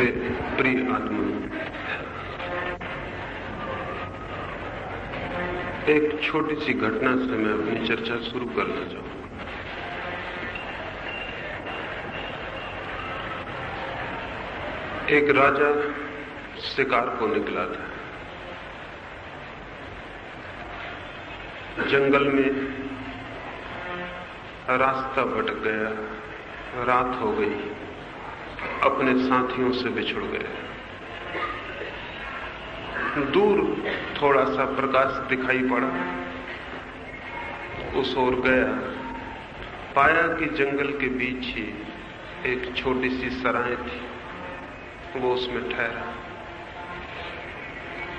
मेरे प्रिय आत्मा, एक छोटी सी घटना से मैं अपनी चर्चा शुरू करना चाहूंगा। एक राजा शिकार को निकला था। जंगल में रास्ता भटक गया, रात हो गई, अपने साथियों से बिछुड़ गया। दूर थोड़ा सा प्रकाश दिखाई पड़ा, उस ओर गया, पाया कि जंगल के बीच ही एक छोटी सी सराय थी। वो उसमें ठहरा।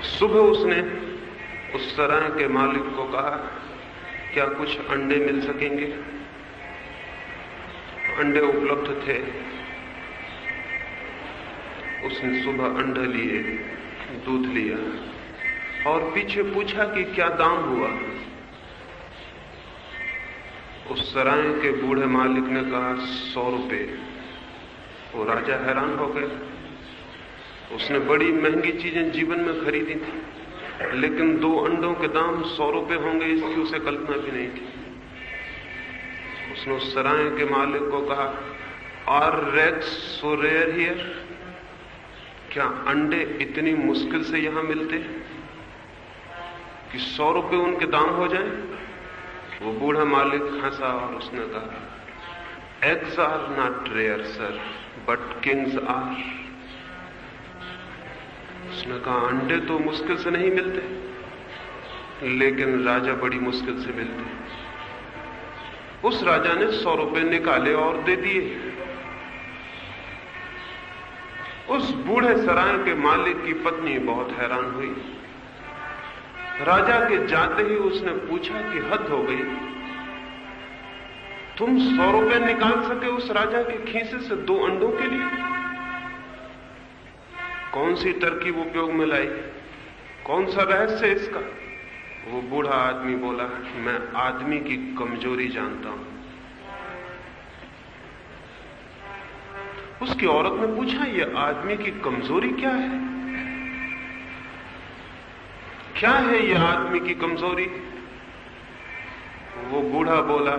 सुबह उसने उस सराय के मालिक को कहा, क्या कुछ अंडे मिल सकेंगे? अंडे उपलब्ध थे। उसने सुबह अंडे लिए, दूध लिया और पीछे पूछा कि क्या दाम हुआ। उस सराय के बूढ़े मालिक ने कहा 100 रुपए। वो राजा हैरान हो गया। उसने बड़ी महंगी चीजें जीवन में खरीदी थी, लेकिन 2 अंडों के दाम 100 रुपए होंगे, इसकी उसे कल्पना भी नहीं थी। उसने उस सराय के मालिक को कहा, आर रेग्स सो रेयर हियर? क्या अंडे इतनी मुश्किल से यहां मिलते कि 100 रुपए उनके दाम हो जाएं? वो बूढ़ा मालिक हंसा और उसने कहा, eggs are not rare sir, but kings are. उसने कहा, अंडे तो मुश्किल से नहीं मिलते, लेकिन राजा बड़ी मुश्किल से मिलते। उस राजा ने 100 रुपए निकाले और दे दिए। उस बूढ़े सराय के मालिक की पत्नी बहुत हैरान हुई। राजा के जाते ही उसने पूछा कि हद हो गई, तुम 100 रुपए निकाल सके उस राजा के खीसे से 2 अंडों के लिए? कौन सी तरकीब उपयोग में लाई? कौन सा रहस्य इसका? वो बूढ़ा आदमी बोला, मैं आदमी की कमजोरी जानता हूं। उसकी औरत ने पूछा, ये आदमी की कमजोरी क्या है? क्या है ये आदमी की कमजोरी? वो बूढ़ा बोला,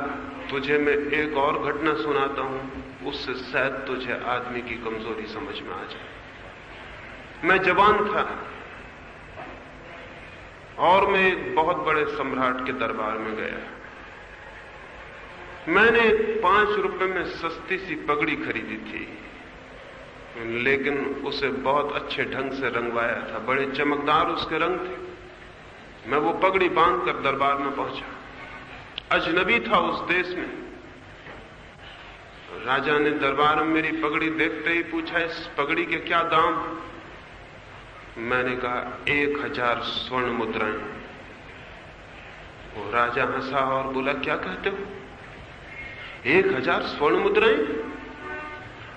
तुझे मैं एक और घटना सुनाता हूं, उससे शायद तुझे आदमी की कमजोरी समझ में आ जाए। मैं जवान था और मैं एक बहुत बड़े सम्राट के दरबार में गया। मैंने 5 रुपए में सस्ती सी पगड़ी खरीदी थी, लेकिन उसे बहुत अच्छे ढंग से रंगवाया था। बड़े चमकदार उसके रंग थे। मैं वो पगड़ी बांधकर दरबार में पहुंचा। अजनबी था उस देश में। राजा ने दरबार में मेरी पगड़ी देखते ही पूछा, इस पगड़ी के क्या दाम? मैंने कहा 1000 स्वर्ण मुद्राएं। वो राजा हंसा और बोला, क्या कहते हो? 1000 स्वर्ण मुद्राएं?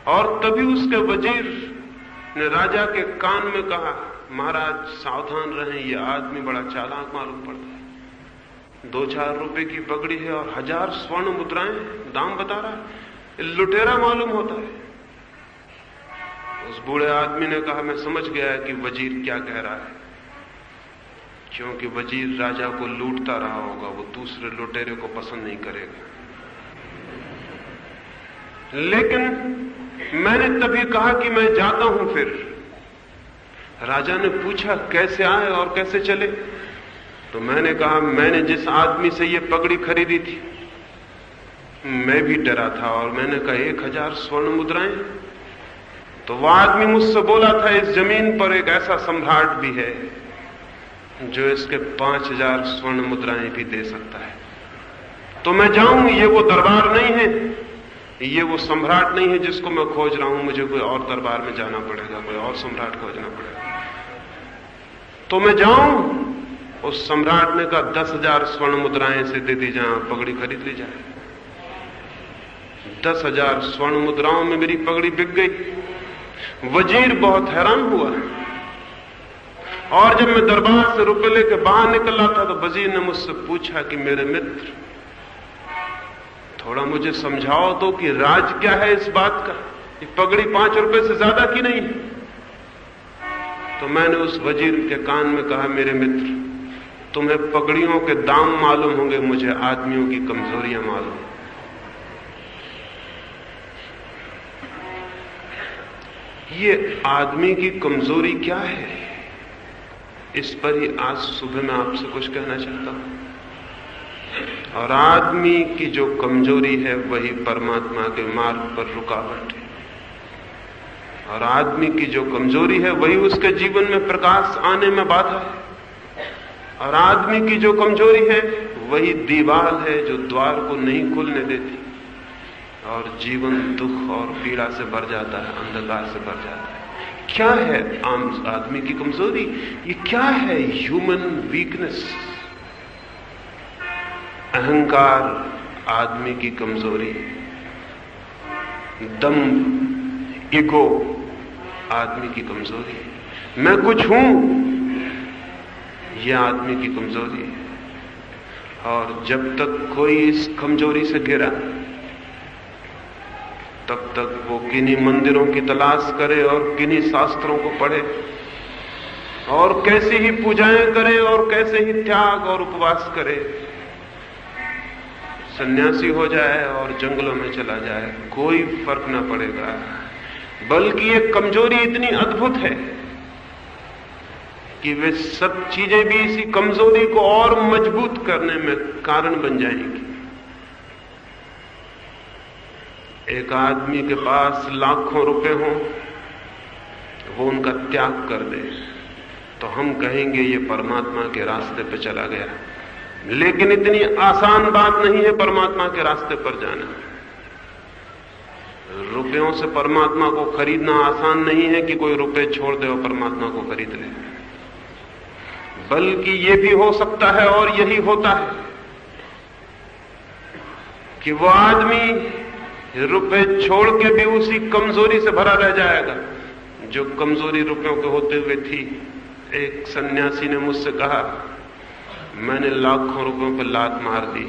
और तभी उसके वजीर ने राजा के कान में कहा, महाराज सावधान रहें, यह आदमी बड़ा चालाक मालूम पड़ता है। 2-4 रुपए की पगड़ी है और 1000 स्वर्ण मुद्राएं दाम बता रहा है, लुटेरा मालूम होता है। उस बूढ़े आदमी ने कहा, मैं समझ गया कि वजीर क्या कह रहा है, क्योंकि वजीर राजा को लूटता रहा होगा, वो दूसरे लुटेरे को पसंद नहीं करेगा। लेकिन मैंने तभी कहा कि मैं जाता हूं। फिर राजा ने पूछा, कैसे आए और कैसे चले? तो मैंने कहा, मैंने जिस आदमी से ये पगड़ी खरीदी थी, मैं भी डरा था और मैंने कहा 1000 स्वर्ण मुद्राएं। तो वह आदमी मुझसे बोला था, इस जमीन पर एक ऐसा सम्राट भी है जो इसके 5000 स्वर्ण मुद्राएं भी दे सकता है। तो मैं जाऊं, ये वो दरबार नहीं है, ये वो सम्राट नहीं है जिसको मैं खोज रहा हूं। मुझे कोई और दरबार में जाना पड़ेगा, कोई और सम्राट खोजना पड़ेगा। तो मैं जाऊं। उस सम्राट ने कहा, 10,000 स्वर्ण मुद्राएं से दे दी जहां पगड़ी खरीद ली जाए। 10,000 स्वर्ण मुद्राओं में मेरी पगड़ी बिक गई। वजीर बहुत हैरान हुआ और जब मैं दरबार से रुपए लेकर बाहर निकल रहा था तो वजीर ने मुझसे पूछा कि मेरे मित्र, थोड़ा मुझे समझाओ तो कि राज क्या है इस बात का? ये पगड़ी 5 रुपए से ज्यादा की नहीं? तो मैंने उस वजीर के कान में कहा, मेरे मित्र, तुम्हें पगड़ियों के दाम मालूम होंगे, मुझे आदमियों की कमजोरियां मालूम। ये आदमी की कमजोरी क्या है, इस पर ही आज सुबह मैं आपसे कुछ कहना चाहता हूं। और आदमी की जो कमजोरी है वही परमात्मा के मार्ग पर रुकावट है, और आदमी की जो कमजोरी है वही उसके जीवन में प्रकाश आने में बाधा है, और आदमी की जो कमजोरी है वही दीवार है जो द्वार को नहीं खुलने देती, और जीवन दुख और पीड़ा से भर जाता है, अंधकार से भर जाता है। क्या है आम आदमी की कमजोरी? ये क्या है? ह्यूमन वीकनेस, अहंकार आदमी की कमजोरी, दम्भ, ईगो आदमी की कमजोरी, मैं कुछ हूं, यह आदमी की कमजोरी है। और जब तक कोई इस कमजोरी से घिरा, तब तक वो किन्हीं मंदिरों की तलाश करे और किन्हीं शास्त्रों को पढ़े और कैसी ही पूजाएं करे और कैसे ही त्याग और उपवास करे, सन्यासी हो जाए और जंगलों में चला जाए, कोई फर्क ना पड़ेगा। बल्कि ये कमजोरी इतनी अद्भुत है कि वे सब चीजें भी इसी कमजोरी को और मजबूत करने में कारण बन जाएंगी। एक आदमी के पास लाखों रुपए हों, वो उनका त्याग कर दे, तो हम कहेंगे ये परमात्मा के रास्ते पर चला गया। लेकिन इतनी आसान बात नहीं है परमात्मा के रास्ते पर जाना। रुपयों से परमात्मा को खरीदना आसान नहीं है कि कोई रुपए छोड़ दे और परमात्मा को खरीद ले। बल्कि ये भी हो सकता है, और यही होता है, कि वो आदमी रुपए छोड़ के भी उसी कमजोरी से भरा रह जाएगा जो कमजोरी रुपयों के होते हुए थी। एक सन्यासी ने मुझसे कहा, मैंने लाखों रुपयों पर लात मार दी,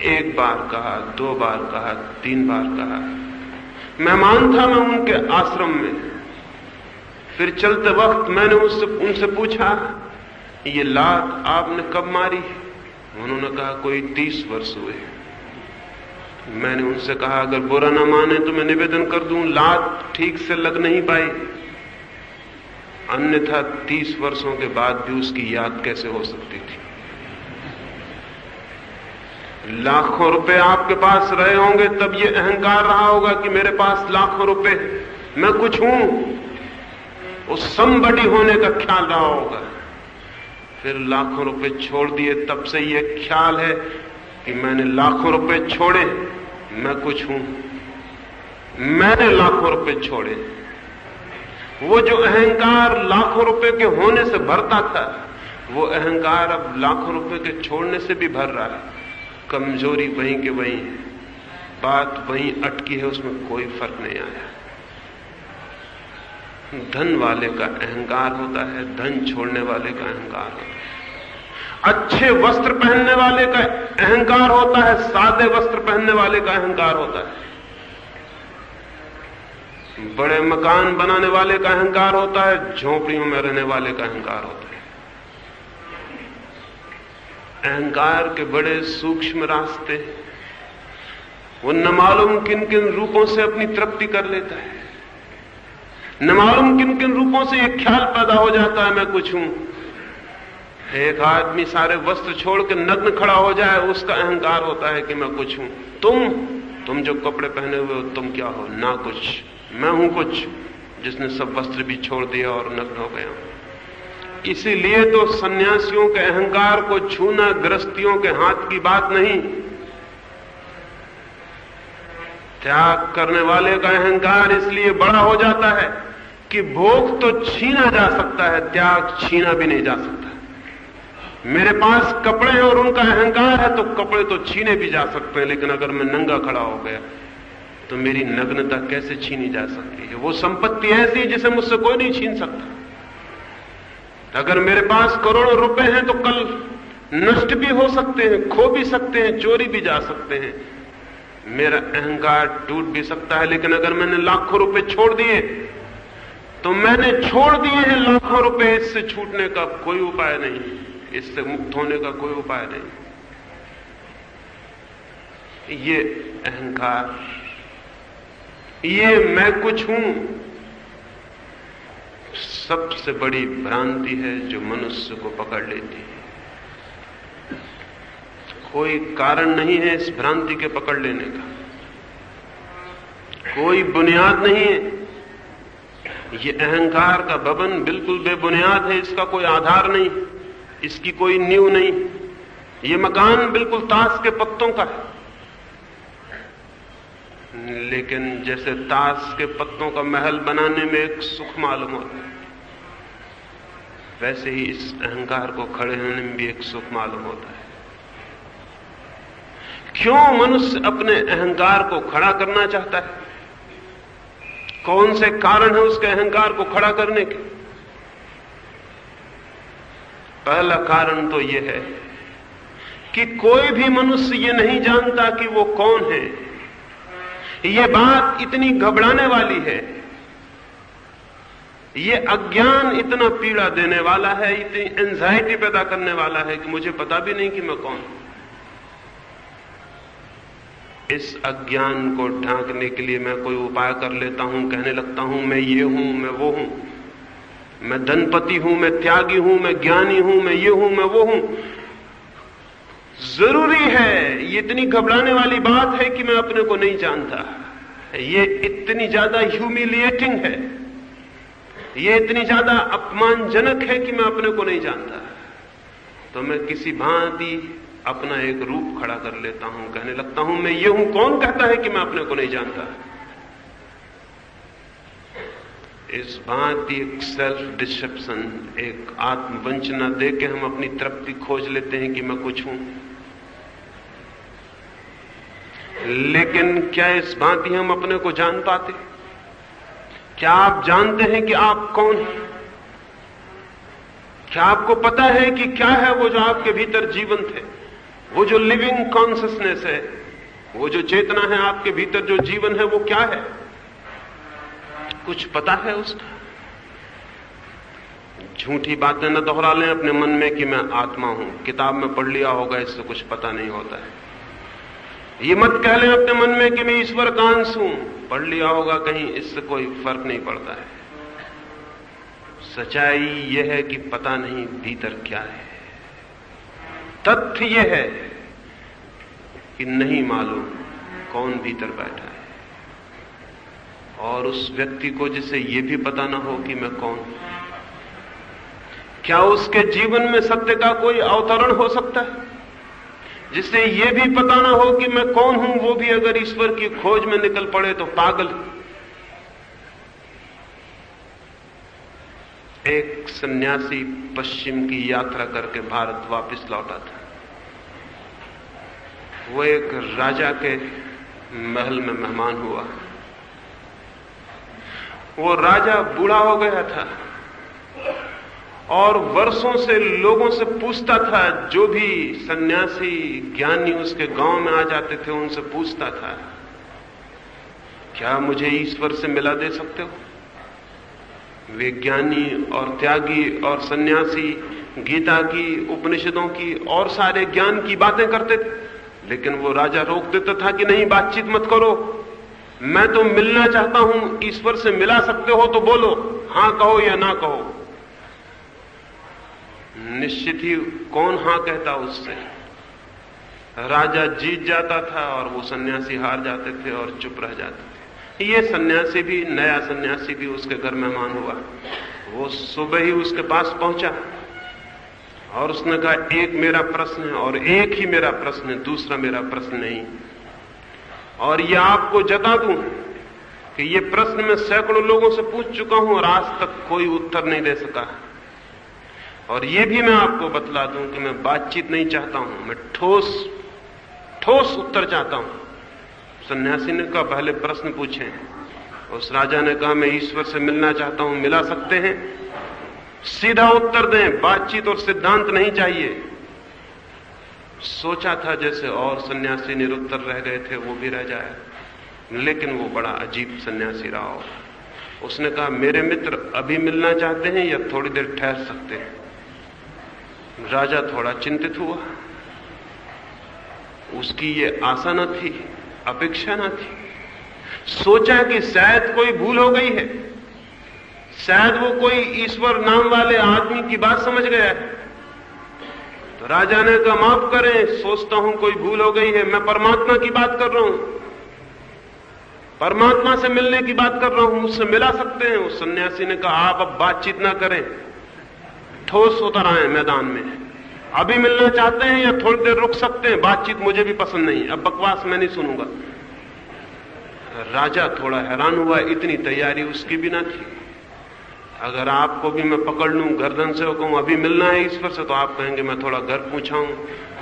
एक बार कहा, 2 बार कहा, 3 बार कहा। मेहमान था मैं उनके आश्रम में। फिर चलते वक्त मैंने उनसे पूछा, ये लात आपने कब मारी? उन्होंने कहा, कोई 30 वर्ष हुए। मैंने उनसे कहा, अगर बुरा ना माने तो मैं निवेदन कर दूं, लात ठीक से लग नहीं पाई, अन्यथा 30 वर्षों के बाद भी उसकी याद कैसे हो सकती थी? लाखों रुपए आपके पास रहे होंगे, तब ये अहंकार रहा होगा कि मेरे पास लाखों रुपए, मैं कुछ हूं, उस समबडी होने का ख्याल रहा होगा। फिर लाखों रुपए छोड़ दिए, तब से ये ख्याल है कि मैंने लाखों रुपए छोड़े, मैं कुछ हूं, मैंने लाखों रुपए छोड़े। वो जो अहंकार लाखों रुपए के होने से भरता था, वो अहंकार अब लाखों रुपए के छोड़ने से भी भर रहा है। कमजोरी वहीं के वहीं है, बात वहीं अटकी है, उसमें कोई फर्क नहीं आया। धन वाले का अहंकार होता है, धन छोड़ने वाले का अहंकार होता है। अच्छे वस्त्र पहनने वाले का अहंकार होता है, सादे वस्त्र पहनने वाले का अहंकार होता है। बड़े मकान बनाने वाले का अहंकार होता है, झोपड़ियों में रहने वाले का अहंकार होता है। अहंकार के बड़े सूक्ष्म रास्ते, वो न मालूम किन किन रूपों से अपनी तृप्ति कर लेता है, न मालूम किन किन रूपों से एक ख्याल पैदा हो जाता है, मैं कुछ हूं। एक आदमी सारे वस्त्र छोड़ के नग्न खड़ा हो जाए, उसका अहंकार होता है कि मैं कुछ हूं। तुम जो कपड़े पहने हुए हो, तुम क्या हो? ना कुछ, मैं हूं कुछ, जिसने सब वस्त्र भी छोड़ दिया और नग्न हो गया। इसीलिए तो सन्यासियों के अहंकार को छूना गृहस्थियों के हाथ की बात नहीं। त्याग करने वाले का अहंकार इसलिए बड़ा हो जाता है कि भोग तो छीना जा सकता है, त्याग छीना भी नहीं जा सकता। मेरे पास कपड़े हैं और उनका अहंकार है, तो कपड़े तो छीने भी जा सकते हैं, लेकिन अगर मैं नंगा खड़ा हो गया तो मेरी नग्नता कैसे छीनी जा सकती है? वो संपत्ति ऐसी है जिसे मुझसे कोई नहीं छीन सकता। अगर मेरे पास करोड़ों रुपए हैं तो कल नष्ट भी हो सकते हैं, खो भी सकते हैं, चोरी भी जा सकते हैं, मेरा अहंकार टूट भी सकता है। लेकिन अगर मैंने लाखों रुपए छोड़ दिए तो मैंने छोड़ दिए हैं लाखों रुपए। इससे छूटने का कोई उपाय नहीं, इससे मुक्त होने का कोई उपाय नहीं। ये अहंकार, ये मैं कुछ हूं, सबसे बड़ी भ्रांति है जो मनुष्य को पकड़ लेती है। कोई कारण नहीं है इस भ्रांति के पकड़ लेने का, कोई बुनियाद नहीं है। ये अहंकार का भवन बिल्कुल बेबुनियाद है, इसका कोई आधार नहीं, इसकी कोई नींव नहीं। ये मकान बिल्कुल ताश के पत्तों का है, लेकिन जैसे ताश के पत्तों का महल बनाने में एक सुख मालूम होता है, वैसे ही इस अहंकार को खड़े होने में भी एक सुख मालूम होता है। क्यों मनुष्य अपने अहंकार को खड़ा करना चाहता है? कौन से कारण है उसके अहंकार को खड़ा करने के? पहला कारण तो यह है कि कोई भी मनुष्य ये नहीं जानता कि वो कौन है। ये बात इतनी घबराने वाली है, ये अज्ञान इतना पीड़ा देने वाला है, इतनी एंजाइटी पैदा करने वाला है कि मुझे पता भी नहीं कि मैं कौन हूं। इस अज्ञान को ढांकने के लिए मैं कोई उपाय कर लेता हूं, कहने लगता हूं मैं ये हूं, मैं वो हूं, मैं धनपति हूं, मैं त्यागी हूं, मैं ज्ञानी हूं, मैं ये हूं, मैं वो हूं। जरूरी है, ये इतनी घबराने वाली बात है कि मैं अपने को नहीं जानता। ये इतनी ज्यादा ह्यूमिलिएटिंग है, ये इतनी ज्यादा अपमानजनक है कि मैं अपने को नहीं जानता। तो मैं किसी भांति अपना एक रूप खड़ा कर लेता हूं, कहने लगता हूं मैं ये हूं। कौन कहता है कि मैं अपने को नहीं जानता? इस भांति एक सेल्फ डिसेप्शन, एक आत्मवंचना देके हम अपनी तृप्ति खोज लेते हैं कि मैं कुछ हूं। लेकिन क्या इस भांति हम अपने को जान पाते? क्या आप जानते हैं कि आप कौन हैं? क्या आपको पता है कि क्या है वो जो आपके भीतर जीवंत है? वो जो लिविंग कॉन्शियसनेस है, वो जो चेतना है आपके भीतर, जो जीवन है, वो क्या है? कुछ पता है उसका? झूठी बातें न दोहरा लें अपने मन में कि मैं आत्मा हूं। किताब में पढ़ लिया होगा, इससे कुछ पता नहीं होता है। ये मत कह लें अपने मन में कि मैं ईश्वर का अंश हूं। पढ़ लिया होगा कहीं, इससे कोई फर्क नहीं पड़ता है। सच्चाई यह है कि पता नहीं भीतर क्या है। तथ्य यह है कि नहीं मालूम कौन भीतर बैठा है। और उस व्यक्ति को जिसे यह भी पता ना हो कि मैं कौन हूं, क्या उसके जीवन में सत्य का कोई अवतरण हो सकता है? जिसे यह भी पता ना हो कि मैं कौन हूं, वो भी अगर ईश्वर की खोज में निकल पड़े तो पागल। एक सन्यासी पश्चिम की यात्रा करके भारत वापस लौटा था। वो एक राजा के महल में मेहमान हुआ। वो राजा बूढ़ा हो गया था और वर्षों से लोगों से पूछता था, जो भी सन्यासी ज्ञानी उसके गांव में आ जाते थे उनसे पूछता था, क्या मुझे ईश्वर से मिला दे सकते हो? वे ज्ञानी और त्यागी और सन्यासी गीता की, उपनिषदों की और सारे ज्ञान की बातें करते थे, लेकिन वो राजा रोक देता था कि नहीं, बातचीत मत करो, मैं तो मिलना चाहता हूं, ईश्वर से मिला सकते हो तो बोलो, हां कहो या ना कहो। निश्चित ही कौन हां कहता उससे। राजा जीत जाता था और वो सन्यासी हार जाते थे और चुप रह जाते थे। ये सन्यासी भी, नया सन्यासी भी उसके घर मेहमान हुआ। वो सुबह ही उसके पास पहुंचा और उसने कहा, एक मेरा प्रश्न है और एक ही मेरा प्रश्न है, दूसरा मेरा प्रश्न नहीं। और ये आपको जता दूं कि ये प्रश्न मैं सैकड़ों लोगों से पूछ चुका हूं और आज तक कोई उत्तर नहीं दे सका। और ये भी मैं आपको बतला दूं कि मैं बातचीत नहीं चाहता हूं, मैं ठोस उत्तर चाहता हूं। सन्यासी ने कहा, पहले प्रश्न पूछें। उस राजा ने कहा, मैं ईश्वर से मिलना चाहता हूं, मिला सकते हैं? सीधा उत्तर दें, बातचीत और सिद्धांत नहीं चाहिए। सोचा था जैसे और सन्यासी निरुत्तर रह गए थे, वो भी रह जाए, लेकिन वो बड़ा अजीब सन्यासी रहा। उसने कहा, मेरे मित्र, अभी मिलना चाहते हैं या थोड़ी देर ठहर सकते हैं? राजा थोड़ा चिंतित हुआ। उसकी ये आशा न थी, अपेक्षा न थी। सोचा कि शायद कोई भूल हो गई है, शायद वो कोई ईश्वर नाम वाले आदमी की बात समझ गया है। तो राजा ने कहा, माफ करें, सोचता हूं कोई भूल हो गई है, मैं परमात्मा की बात कर रहा हूं, परमात्मा से मिलने की बात कर रहा हूं, मुझसे मिला सकते हैं? उस सन्यासी ने कहा, आप अब बातचीत ना करें, ठोस उतर आए मैदान में। अभी मिलना चाहते हैं या थोड़ी देर रुक सकते हैं? बातचीत मुझे भी पसंद नहीं, अब बकवास मैं नहीं सुनूंगा। राजा थोड़ा हैरान हुआ, इतनी तैयारी उसकी भी ना थी। अगर आपको भी मैं पकड़ लूं गर्दन से और कहूं अभी मिलना है ईश्वर से, तो आप कहेंगे मैं थोड़ा घर पूछाऊं,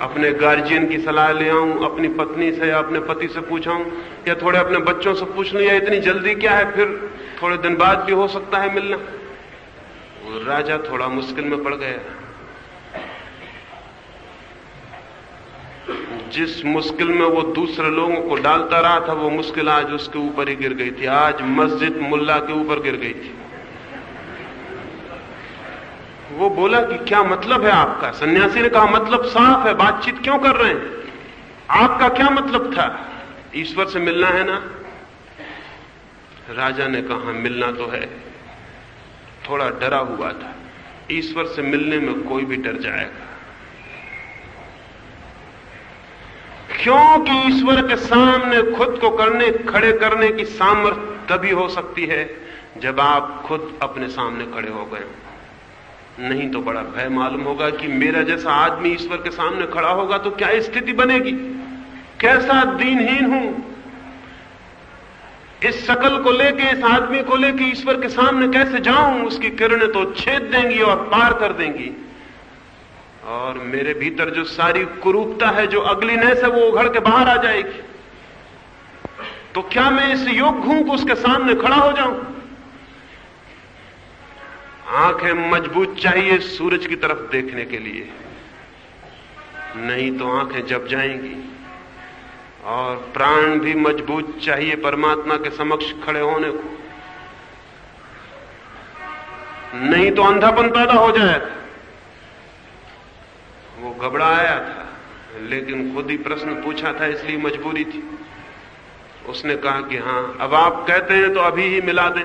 अपने गार्जियन की सलाह ले आऊं, अपनी पत्नी से या अपने पति से पूछाऊं, या थोड़े अपने बच्चों से पूछ लूं, या इतनी जल्दी क्या है, फिर थोड़े दिन बाद भी हो सकता है मिलना। वो राजा थोड़ा मुश्किल में पड़ गया। जिस मुश्किल में वो दूसरे लोगों को डालता रहा था, वो मुश्किल आज उसके ऊपर ही गिर गई थी। आज मस्जिद मुल्ला के ऊपर गिर गई थी। वो बोला कि क्या मतलब है आपका? सन्यासी ने कहा, मतलब साफ है, बातचीत क्यों कर रहे हैं? आपका क्या मतलब था? ईश्वर से मिलना है ना? राजा ने कहा, मिलना तो है। थोड़ा डरा हुआ था, ईश्वर से मिलने में कोई भी डर जाएगा, क्योंकि ईश्वर के सामने खुद को खड़े करने की सामर्थ्य तभी हो सकती है जब आप खुद अपने सामने खड़े हो गए। नहीं तो बड़ा भय मालूम होगा कि मेरा जैसा आदमी ईश्वर के सामने खड़ा होगा तो क्या स्थिति बनेगी, कैसा दीनहीन हूं। इस शकल को लेके, इस आदमी को लेके ईश्वर के सामने कैसे जाऊं? उसकी किरणें तो छेद देंगी और पार कर देंगी, और मेरे भीतर जो सारी कुरूपता है, जो अगलीनेस है, वो उघड़ के बाहर आ जाएगी। तो क्या मैं इस योग्य हूं कि उसके सामने खड़ा हो जाऊं? आंखें मजबूत चाहिए सूरज की तरफ देखने के लिए, नहीं तो आंखें जब जाएंगी। और प्राण भी मजबूत चाहिए परमात्मा के समक्ष खड़े होने को, नहीं तो अंधापन पैदा हो जाए। वो घबराया था, लेकिन खुद ही प्रश्न पूछा था, इसलिए मजबूरी थी। उसने कहा कि हां, अब आप कहते हैं तो अभी ही मिला दें।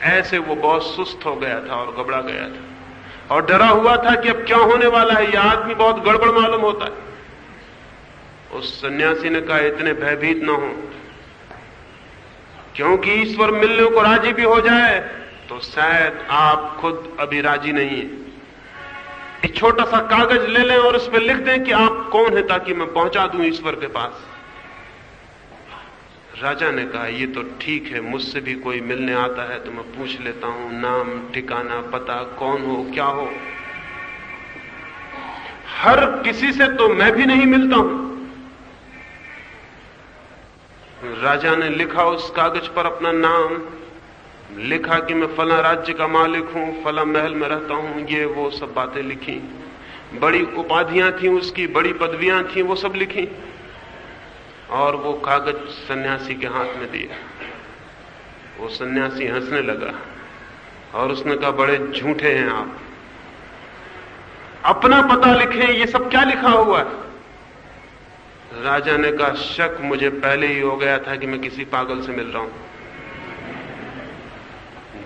ऐसे वो बहुत सुस्त हो गया था और घबरा गया था और डरा हुआ था कि अब क्या होने वाला है, यह आदमी बहुत गड़बड़ मालूम होता है। उस सन्यासी ने कहा, इतने भयभीत ना हो, क्योंकि ईश्वर मिलने को राजी भी हो जाए तो शायद आप खुद अभी राजी नहीं है। एक छोटा सा कागज ले लें और उस पर लिख दें कि आप कौन है, ताकि मैं पहुंचा दूं ईश्वर के पास। राजा ने कहा, ये तो ठीक है, मुझसे भी कोई मिलने आता है तो मैं पूछ लेता हूं, नाम, ठिकाना, पता, कौन हो, क्या हो। हर किसी से तो मैं भी नहीं मिलता हूं। राजा ने लिखा उस कागज पर अपना नाम, लिखा कि मैं फला राज्य का मालिक हूं, फला महल में रहता हूं, ये वो सब बातें लिखी। बड़ी उपाधियां थी उसकी, बड़ी पदवियां थी, वो सब लिखी। और वो कागज सन्यासी के हाथ में दिया। वो सन्यासी हंसने लगा और उसने कहा, बड़े झूठे हैं आप, अपना पता लिखें, ये सब क्या लिखा हुआ है? राजा ने कहा, शक मुझे पहले ही हो गया था कि मैं किसी पागल से मिल रहा हूं।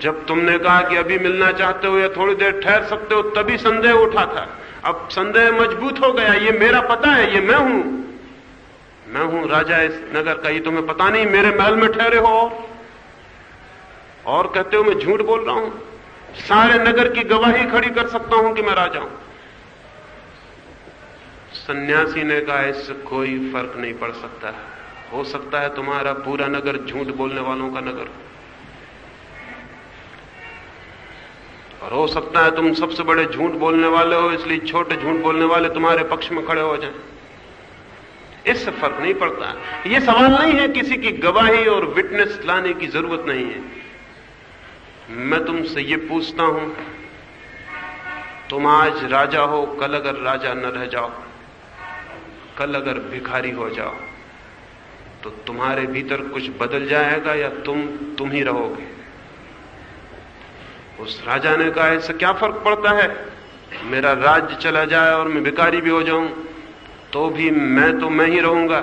जब तुमने कहा कि अभी मिलना चाहते हो या थोड़ी देर ठहर सकते हो, तभी संदेह उठा था। अब संदेह मजबूत हो गया, ये मेरा पता है, ये मैं हूं राजा इस नगर का। ये तुम्हें पता नहीं, मेरे महल में ठहरे हो और कहते हो मैं झूठ बोल रहा हूं। सारे नगर की गवाही खड़ी कर सकता हूं कि मैं राजा हूं। सन्यासी ने कहा, इससे कोई फर्क नहीं पड़ सकता। हो सकता है तुम्हारा पूरा नगर झूठ बोलने वालों का नगर, और हो सकता है तुम सबसे बड़े झूठ बोलने वाले हो, इसलिए छोटे झूठ बोलने वाले तुम्हारे पक्ष में खड़े हो जाएं। इससे फर्क नहीं पड़ता। यह सवाल नहीं है, किसी की गवाही और विटनेस लाने की जरूरत नहीं है। मैं तुमसे ये पूछता हूं, तुम आज राजा हो, कल अगर राजा न रह जाओ, कल अगर भिखारी हो जाओ, तो तुम्हारे भीतर कुछ बदल जाएगा या तुम ही रहोगे? उस राजा ने कहा, इससे क्या फर्क पड़ता है, मेरा राज्य चला जाए और मैं भिखारी भी हो जाऊं तो भी मैं ही रहूंगा।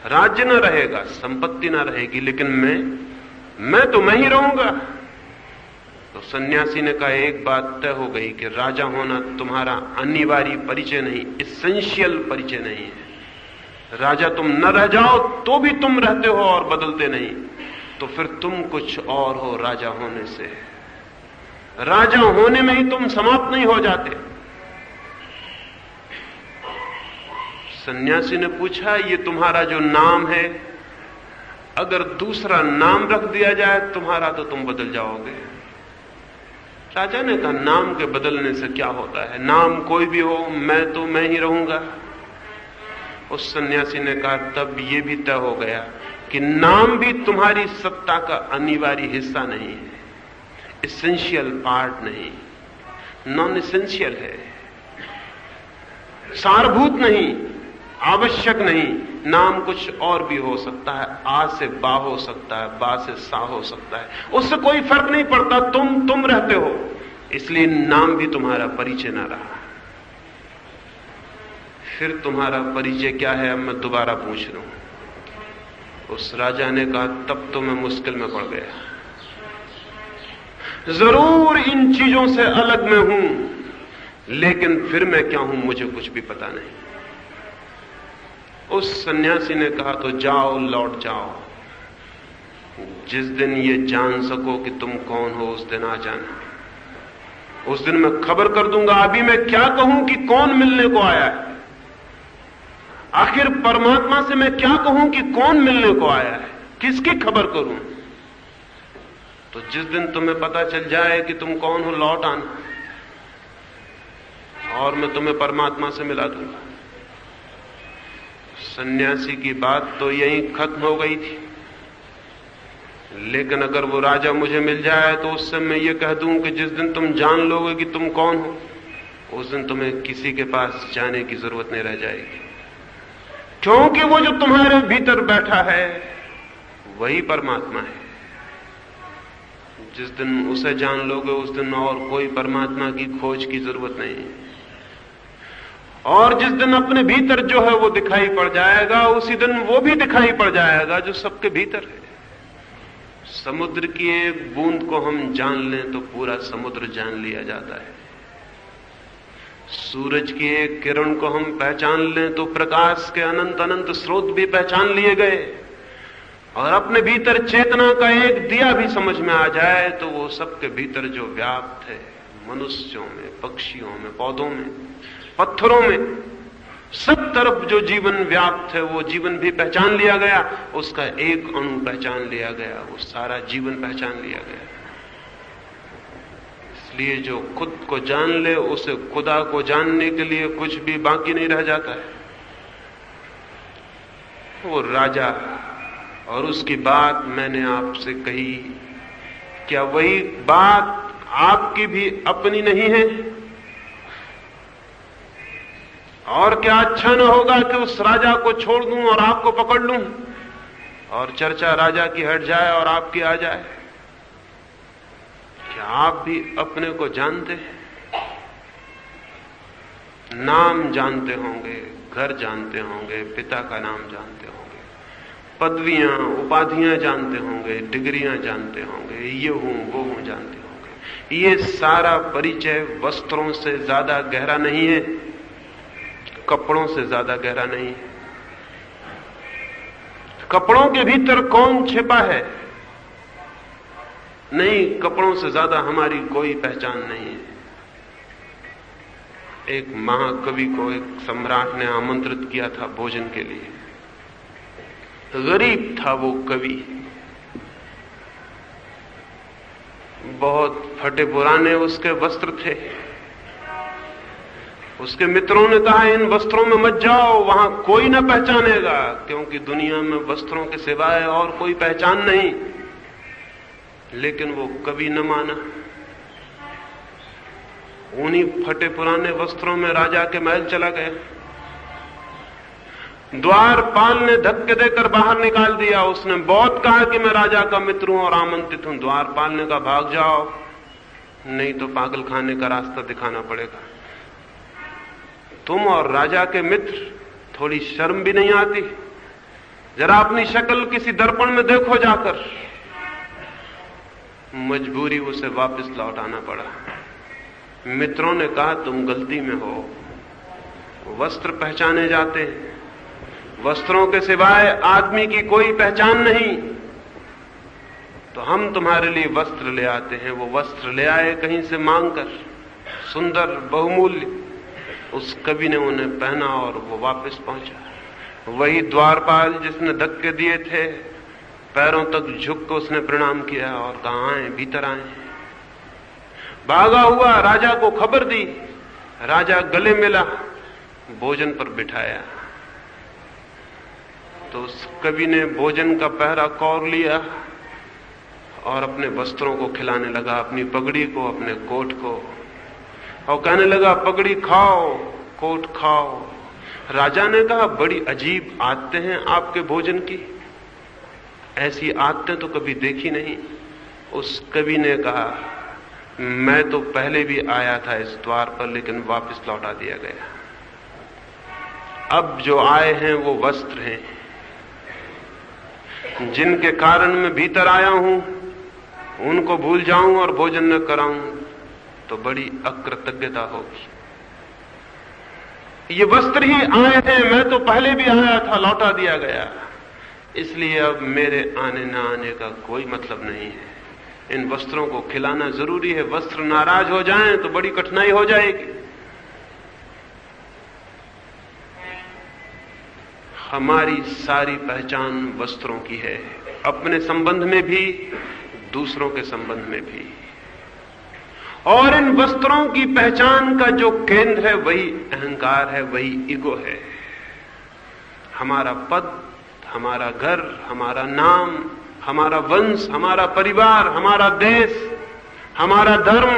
राज्य ना रहेगा, संपत्ति ना रहेगी, लेकिन मैं ही रहूंगा। तो सन्यासी ने कहा, एक बात तय हो गई कि राजा होना तुम्हारा अनिवार्य परिचय नहीं, एसेंशियल परिचय नहीं है। राजा तुम न रह जाओ तो भी तुम रहते हो और बदलते नहीं, तो फिर तुम कुछ और हो राजा होने से। राजा होने में ही तुम समाप्त नहीं हो जाते। सन्यासी ने पूछा, ये तुम्हारा जो नाम है, अगर दूसरा नाम रख दिया जाए तुम्हारा तो तुम बदल जाओगे। राजा ने कहा, नाम के बदलने से क्या होता है, नाम कोई भी हो, मैं ही रहूंगा। उस सन्यासी ने कहा, तब ये भी तय हो गया कि नाम भी तुम्हारी सत्ता का अनिवार्य हिस्सा नहीं है, एसेंशियल पार्ट नहीं, नॉन एसेंशियल है, सारभूत नहीं, आवश्यक नहीं। नाम कुछ और भी हो सकता है, आ से बा हो सकता है, बा से सा हो सकता है, उससे कोई फर्क नहीं पड़ता, तुम रहते हो, इसलिए नाम भी तुम्हारा परिचय ना रहा। फिर तुम्हारा परिचय क्या है, अब मैं दोबारा पूछ रहा हूं। उस राजा ने कहा, तब तो मैं मुश्किल में पड़ गया। जरूर इन चीजों से अलग मैं हूं, लेकिन फिर मैं क्या हूं मुझे कुछ भी पता नहीं। उस सन्यासी ने कहा, तो जाओ, लौट जाओ, जिस दिन ये जान सको कि तुम कौन हो उस दिन आ जाना। उस दिन मैं खबर कर दूंगा। अभी मैं क्या कहूं कि कौन मिलने को आया है, आखिर परमात्मा से मैं क्या कहूं कि कौन मिलने को आया है, किसकी खबर करूं। तो जिस दिन तुम्हें पता चल जाए कि तुम कौन हो, लौट आना और मैं तुम्हें परमात्मा से मिला दूंगा। सन्यासी की बात तो यहीं खत्म हो गई थी, लेकिन अगर वो राजा मुझे मिल जाए तो उससे मैं ये कह दूं कि जिस दिन तुम जान लोगे कि तुम कौन हो, उस दिन तुम्हें किसी के पास जाने की जरूरत नहीं रह जाएगी, क्योंकि वो जो तुम्हारे भीतर बैठा है वही परमात्मा है। जिस दिन उसे जान लोगे उस दिन और कोई परमात्मा की खोज की जरूरत नहीं है। और जिस दिन अपने भीतर जो है वो दिखाई पड़ जाएगा, उसी दिन वो भी दिखाई पड़ जाएगा जो सबके भीतर है। समुद्र की एक बूंद को हम जान लें तो पूरा समुद्र जान लिया जाता है। सूरज की एक किरण को हम पहचान लें तो प्रकाश के अनंत अनंत स्रोत भी पहचान लिए गए। और अपने भीतर चेतना का एक दिया भी समझ में आ जाए तो वो सबके भीतर जो व्याप्त है, मनुष्यों में, पक्षियों में, पौधों में, पत्थरों में, सब तरफ जो जीवन व्याप्त है वो जीवन भी पहचान लिया गया, उसका एक अणु पहचान लिया गया, वो सारा जीवन पहचान लिया गया। इसलिए जो खुद को जान ले उसे खुदा को जानने के लिए कुछ भी बाकी नहीं रह जाता है। वो राजा और उसकी बात मैंने आपसे कही, क्या वही बात आपकी भी अपनी नहीं है? और क्या अच्छा न होगा कि उस राजा को छोड़ दूं और आपको पकड़ लूं और चर्चा राजा की हट जाए और आपकी आ जाए? क्या आप भी अपने को जानते हैं? नाम जानते होंगे, घर जानते होंगे, पिता का नाम जानते होंगे, पदवियां उपाधियां जानते होंगे, डिग्रियां जानते होंगे, ये हूं वो हूं जानते होंगे। ये सारा परिचय वस्त्रों से ज्यादा गहरा नहीं है, कपड़ों से ज्यादा गहरा नहीं है। कपड़ों के भीतर कौन छिपा है? नहीं, कपड़ों से ज्यादा हमारी कोई पहचान नहीं है। एक महाकवि को एक सम्राट ने आमंत्रित किया था भोजन के लिए। गरीब था वो कवि, बहुत फटे पुराने उसके वस्त्र थे। उसके मित्रों ने कहा, इन वस्त्रों में मत जाओ, वहां कोई न पहचानेगा, क्योंकि दुनिया में वस्त्रों के सिवाय और कोई पहचान नहीं। लेकिन वो कभी न माना। उन्हीं फटे पुराने वस्त्रों में राजा के महल चला गया। द्वारपाल ने धक्के देकर बाहर निकाल दिया। उसने बहुत कहा कि मैं राजा का मित्र हूं और आमंत्रित हूं। द्वारपाल ने कहा, भाग जाओ, नहीं तो पागल खाने का रास्ता दिखाना पड़ेगा। तुम और राजा के मित्र, थोड़ी शर्म भी नहीं आती? जरा अपनी शक्ल किसी दर्पण में देखो जाकर। मजबूरी उसे वापस लौटाना पड़ा। मित्रों ने कहा तुम गलती में हो, वस्त्र पहचाने जाते हैं, वस्त्रों के सिवाय आदमी की कोई पहचान नहीं, तो हम तुम्हारे लिए वस्त्र ले आते हैं। वो वस्त्र ले आए कहीं से मांगकर, सुंदर बहुमूल्य। उस कवि ने उन्हें पहना और वो वापस पहुंचा। वही द्वारपाल जिसने धक्के दिए थे, पैरों तक झुक कर उसने प्रणाम किया और कहा आए, भीतर आए। भागा हुआ राजा को खबर दी। राजा गले मिला, भोजन पर बिठाया। तो उस कवि ने भोजन का पहरा कौर लिया और अपने वस्त्रों को खिलाने लगा, अपनी पगड़ी को, अपने कोट को, और कहने लगा पगड़ी खाओ, कोट खाओ। राजा ने कहा बड़ी अजीब आदतें हैं आपके भोजन की, ऐसी आदतें तो कभी देखी नहीं। उस कवि ने कहा मैं तो पहले भी आया था इस द्वार पर, लेकिन वापस लौटा दिया गया। अब जो आए हैं वो वस्त्र हैं, जिनके कारण मैं भीतर आया हूं, उनको भूल जाऊं और भोजन न कराऊं तो बड़ी अकृतज्ञता होगी। ये वस्त्र ही आए थे, मैं तो पहले भी आया था, लौटा दिया गया, इसलिए अब मेरे आने न आने का कोई मतलब नहीं है। इन वस्त्रों को खिलाना जरूरी है। वस्त्र नाराज हो जाएं तो बड़ी कठिनाई हो जाएगी। हमारी सारी पहचान वस्त्रों की है, अपने संबंध में भी, दूसरों के संबंध में भी। और इन वस्त्रों की पहचान का जो केंद्र है वही अहंकार है, वही ईगो है। हमारा पद, हमारा घर, हमारा नाम, हमारा वंश, हमारा परिवार, हमारा देश, हमारा धर्म,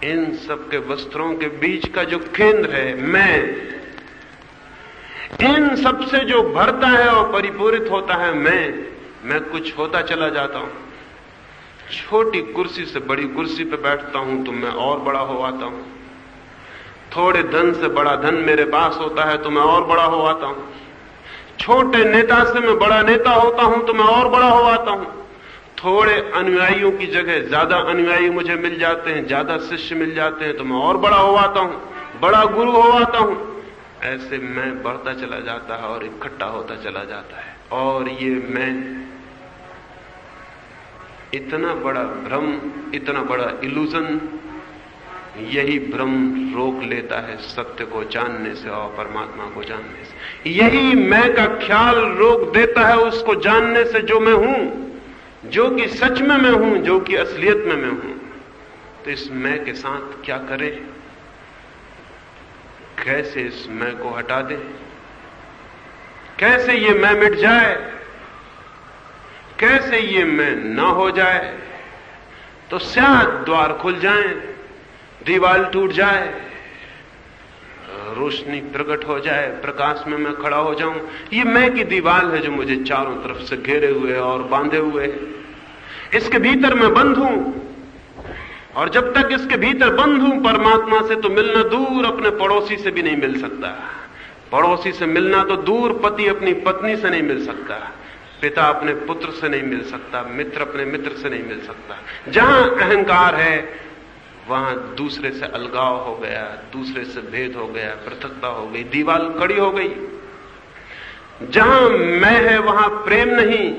इन सब के वस्त्रों के बीच का जो केंद्र है मैं, इन सब से जो भरता है और परिपूरित होता है मैं कुछ होता चला जाता हूं। छोटी कुर्सी से बड़ी कुर्सी पे बैठता हूं तो मैं और बड़ा हो आता हूं। थोड़े धन से बड़ा धन मेरे पास होता है तो मैं और बड़ा हो आता हूं। छोटे नेता से मैं बड़ा नेता होता हूं तो मैं और बड़ा हो आता हूं। थोड़े अनुयायियों की जगह ज्यादा अनुयायी मुझे मिल जाते हैं, ज्यादा शिष्य मिल जाते हैं तो मैं और बड़ा हो आता हूं, बड़ा गुरु हो आता हूं। ऐसे मैं बढ़ता चला जाता है और इकट्ठा होता चला जाता है। और ये मैं, इतना बड़ा भ्रम, इतना बड़ा इल्यूजन, यही भ्रम रोक लेता है सत्य को जानने से और परमात्मा को जानने से। यही मैं का ख्याल रोक देता है उसको जानने से जो मैं हूं, जो कि सच में मैं हूं, जो कि असलियत में मैं हूं। तो इस मैं के साथ क्या करें? कैसे इस मैं को हटा दें? कैसे ये मैं मिट जाए? कैसे ये मैं ना हो जाए? तो शायद द्वार खुल जाएं, दीवार टूट जाए, रोशनी प्रकट हो जाए, प्रकाश में मैं खड़ा हो जाऊं। ये मैं की दीवार है जो मुझे चारों तरफ से घेरे हुए और बांधे हुए है। इसके भीतर मैं बंद हूं, और जब तक इसके भीतर बंद हूं परमात्मा से तो मिलना दूर, अपने पड़ोसी से भी नहीं मिल सकता। पड़ोसी से मिलना तो दूर, पति अपनी पत्नी से नहीं मिल सकता, पिता अपने पुत्र से नहीं मिल सकता, मित्र अपने मित्र से नहीं मिल सकता। जहां अहंकार है वहां दूसरे से अलगाव हो गया, दूसरे से भेद हो गया, पृथकता हो गई, दीवार खड़ी हो गई। जहां मैं है वहां प्रेम नहीं,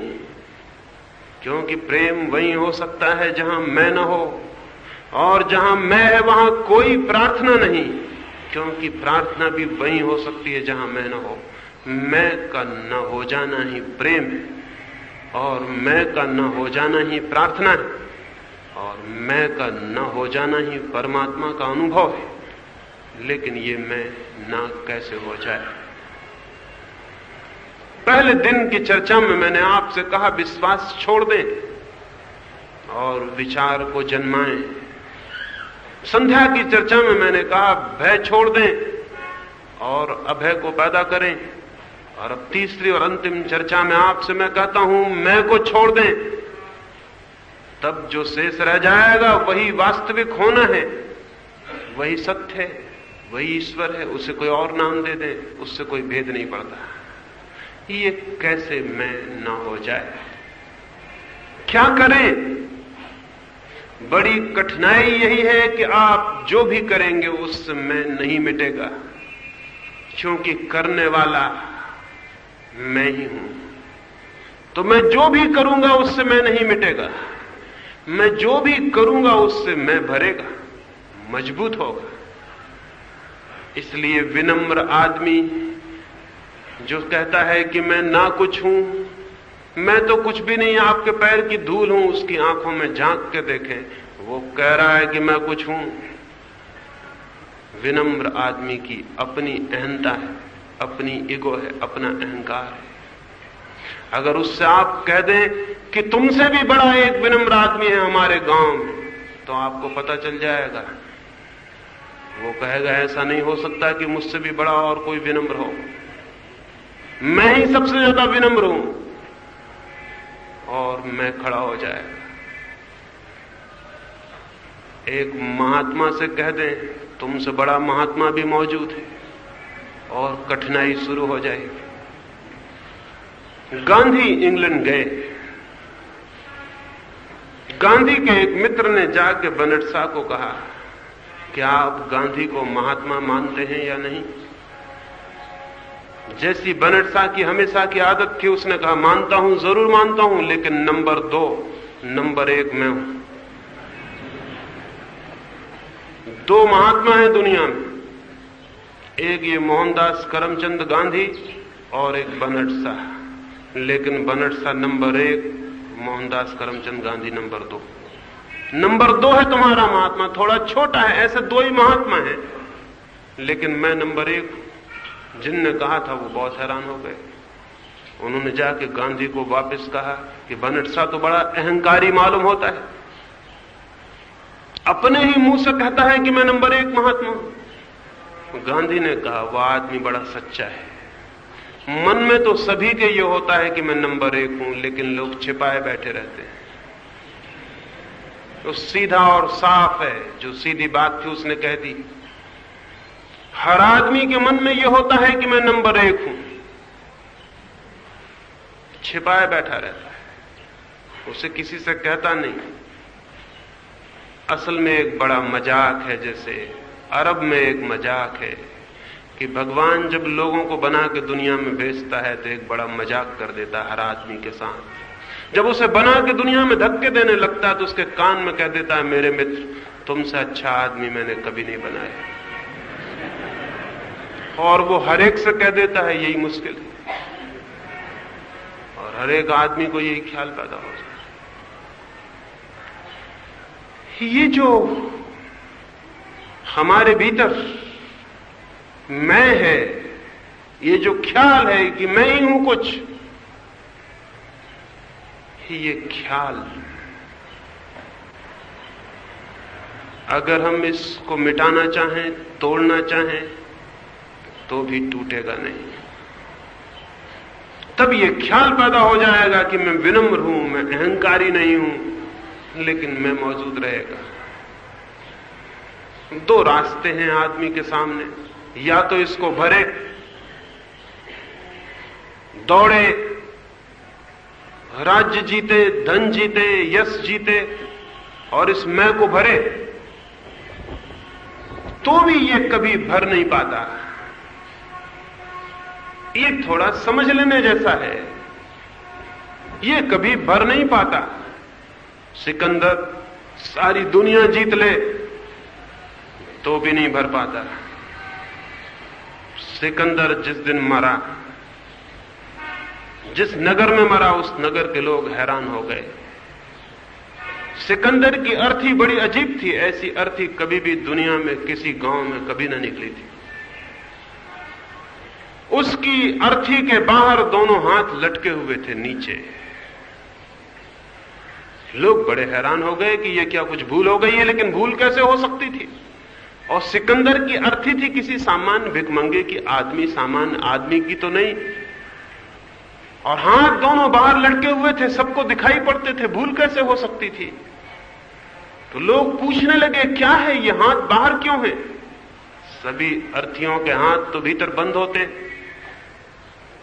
क्योंकि प्रेम वहीं हो सकता है जहां मैं न हो। और जहां मैं है वहां कोई प्रार्थना नहीं, क्योंकि प्रार्थना भी वहीं हो सकती है जहां मैं न हो। मैं का न हो जाना ही प्रेम है, और मैं का न हो जाना ही प्रार्थना है, और मैं का न हो जाना ही परमात्मा का अनुभव है। लेकिन ये मैं ना कैसे हो जाए? पहले दिन की चर्चा में मैंने आपसे कहा विश्वास छोड़ दें और विचार को जन्माएं। संध्या की चर्चा में मैंने कहा भय छोड़ दें और अभय को पैदा करें। और अब तीसरी और अंतिम चर्चा में आपसे मैं कहता हूं मैं को छोड़ दें, तब जो शेष रह जाएगा वही वास्तविक होना है, वही सत्य है, वही ईश्वर है। उसे कोई और नाम दे दे, उससे कोई भेद नहीं पड़ता। ये कैसे मैं ना हो जाए? क्या करें? बड़ी कठिनाई यही है कि आप जो भी करेंगे उससे मैं नहीं मिटेगा, क्योंकि करने वाला मैं ही हूं। तो मैं जो भी करूंगा उससे मैं नहीं मिटेगा, मैं जो भी करूंगा उससे मैं भरेगा, मजबूत होगा। इसलिए विनम्र आदमी जो कहता है कि मैं ना कुछ हूं, मैं तो कुछ भी नहीं, आपके पैर की धूल हूं, उसकी आंखों में झांक के देखें, वो कह रहा है कि मैं कुछ हूं। विनम्र आदमी की अपनी अहंता है, अपनी ईगो है, अपना अहंकार है। अगर उससे आप कह दें कि तुमसे भी बड़ा एक विनम्र आदमी है हमारे गांव में, तो आपको पता चल जाएगा। वो कहेगा ऐसा नहीं हो सकता कि मुझसे भी बड़ा और कोई विनम्र हो, मैं ही सबसे ज्यादा विनम्र हूं, और मैं खड़ा हो जाएगा। एक महात्मा से कह दें तुमसे बड़ा महात्मा भी मौजूद है, और कठिनाई शुरू हो जाएगी। गांधी इंग्लैंड गए। गांधी के एक मित्र ने जाके बेनेट शॉ को कहा कि आप गांधी को महात्मा मानते हैं या नहीं? जैसी बेनेट शॉ की हमेशा की आदत थी, उसने कहा मानता हूं, जरूर मानता हूं, लेकिन नंबर 2, नंबर 1 मैं हूं। 2 महात्मा हैं दुनिया में, एक ये मोहनदास करमचंद गांधी और एक बेनेट शॉ। लेकिन Bennett Shaw number 1, Mohandas Karamchand Gandhi number 2। Number 2 है तुम्हारा महात्मा, थोड़ा छोटा है, ऐसे 2 ही महात्मा हैं, लेकिन मैं नंबर 1। जिनने कहा था वो बहुत हैरान हो गए। उन्होंने जाके गांधी को वापस कहा कि बेनेट शॉ तो बड़ा अहंकारी मालूम होता है, अपने ही मुंह से कहता है कि मैं नंबर 1 महात्मा हूं। गांधी ने कहा वह आदमी बड़ा सच्चा है, मन में तो सभी के ये होता है कि मैं नंबर 1 हूं, लेकिन लोग छिपाए बैठे रहते हैं। तो सीधा और साफ है, जो सीधी बात थी उसने कह दी। हर आदमी के मन में यह होता है कि मैं नंबर 1 हूं, छिपाए बैठा रहता है, उसे किसी से कहता नहीं। असल में एक बड़ा मजाक है, जैसे अरब में एक मजाक है कि भगवान जब लोगों को बना के दुनिया में भेजता है तो एक बड़ा मजाक कर देता है हर आदमी के साथ। जब उसे बना के दुनिया में धक्के देने लगता है तो उसके कान में कह देता है मेरे मित्र, तुमसे अच्छा आदमी मैंने कभी नहीं बनाया। और वो हर एक से कह देता है यही मुश्किल है, और हर एक आदमी को यही ख्याल पैदा हो जाता है। ये जो हमारे भीतर मैं है, ये जो ख्याल है कि मैं ही हूं कुछ, ये ख्याल अगर हम इसको मिटाना चाहें, तोड़ना चाहें, तो भी टूटेगा नहीं। तब ये ख्याल पैदा हो जाएगा कि मैं विनम्र हूं, मैं अहंकारी नहीं हूं, लेकिन मैं मौजूद रहेगा। 2 रास्ते हैं आदमी के सामने, या तो इसको भरे, दौड़े, राज्य जीते, धन जीते, यश जीते, और इस मैं को भरे, तो भी ये कभी भर नहीं पाता। ये थोड़ा समझ लेने जैसा है, ये कभी भर नहीं पाता। सिकंदर सारी दुनिया जीत ले तो भी नहीं भर पाता। सिकंदर जिस दिन मरा, जिस नगर में मरा, उस नगर के लोग हैरान हो गए। सिकंदर की अर्थी बड़ी अजीब थी, ऐसी अर्थी कभी भी दुनिया में किसी गांव में कभी ना निकली थी। उसकी अर्थी के बाहर दोनों हाथ लटके हुए थे नीचे। लोग बड़े हैरान हो गए कि यह क्या कुछ भूल हो गई है, लेकिन भूल कैसे हो सकती थी। और सिकंदर की अर्थी थी किसी सामान्य भिखमंगे की, आदमी, सामान्य आदमी की तो नहीं। और हाथ दोनों बाहर लटके हुए थे, सबको दिखाई पड़ते थे, भूल कैसे हो सकती थी। तो लोग पूछने लगे, क्या है ये हाथ बाहर क्यों है? सभी अर्थियों के हाथ तो भीतर बंद होते।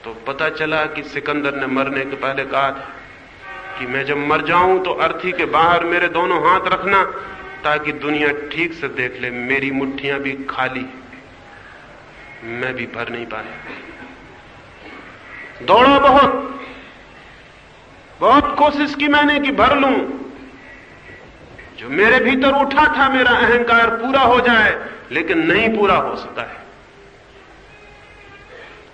तो पता चला कि सिकंदर ने मरने के पहले कहा था कि मैं जब मर जाऊं तो अर्थी के बाहर मेरे दोनों हाथ रखना, ताकि दुनिया ठीक से देख ले मेरी मुट्ठियां भी खाली, मैं भी भर नहीं पाया। दौड़ा बहुत कोशिश की मैंने कि भर लूं, जो मेरे भीतर उठा था मेरा अहंकार पूरा हो जाए, लेकिन नहीं पूरा हो सका है।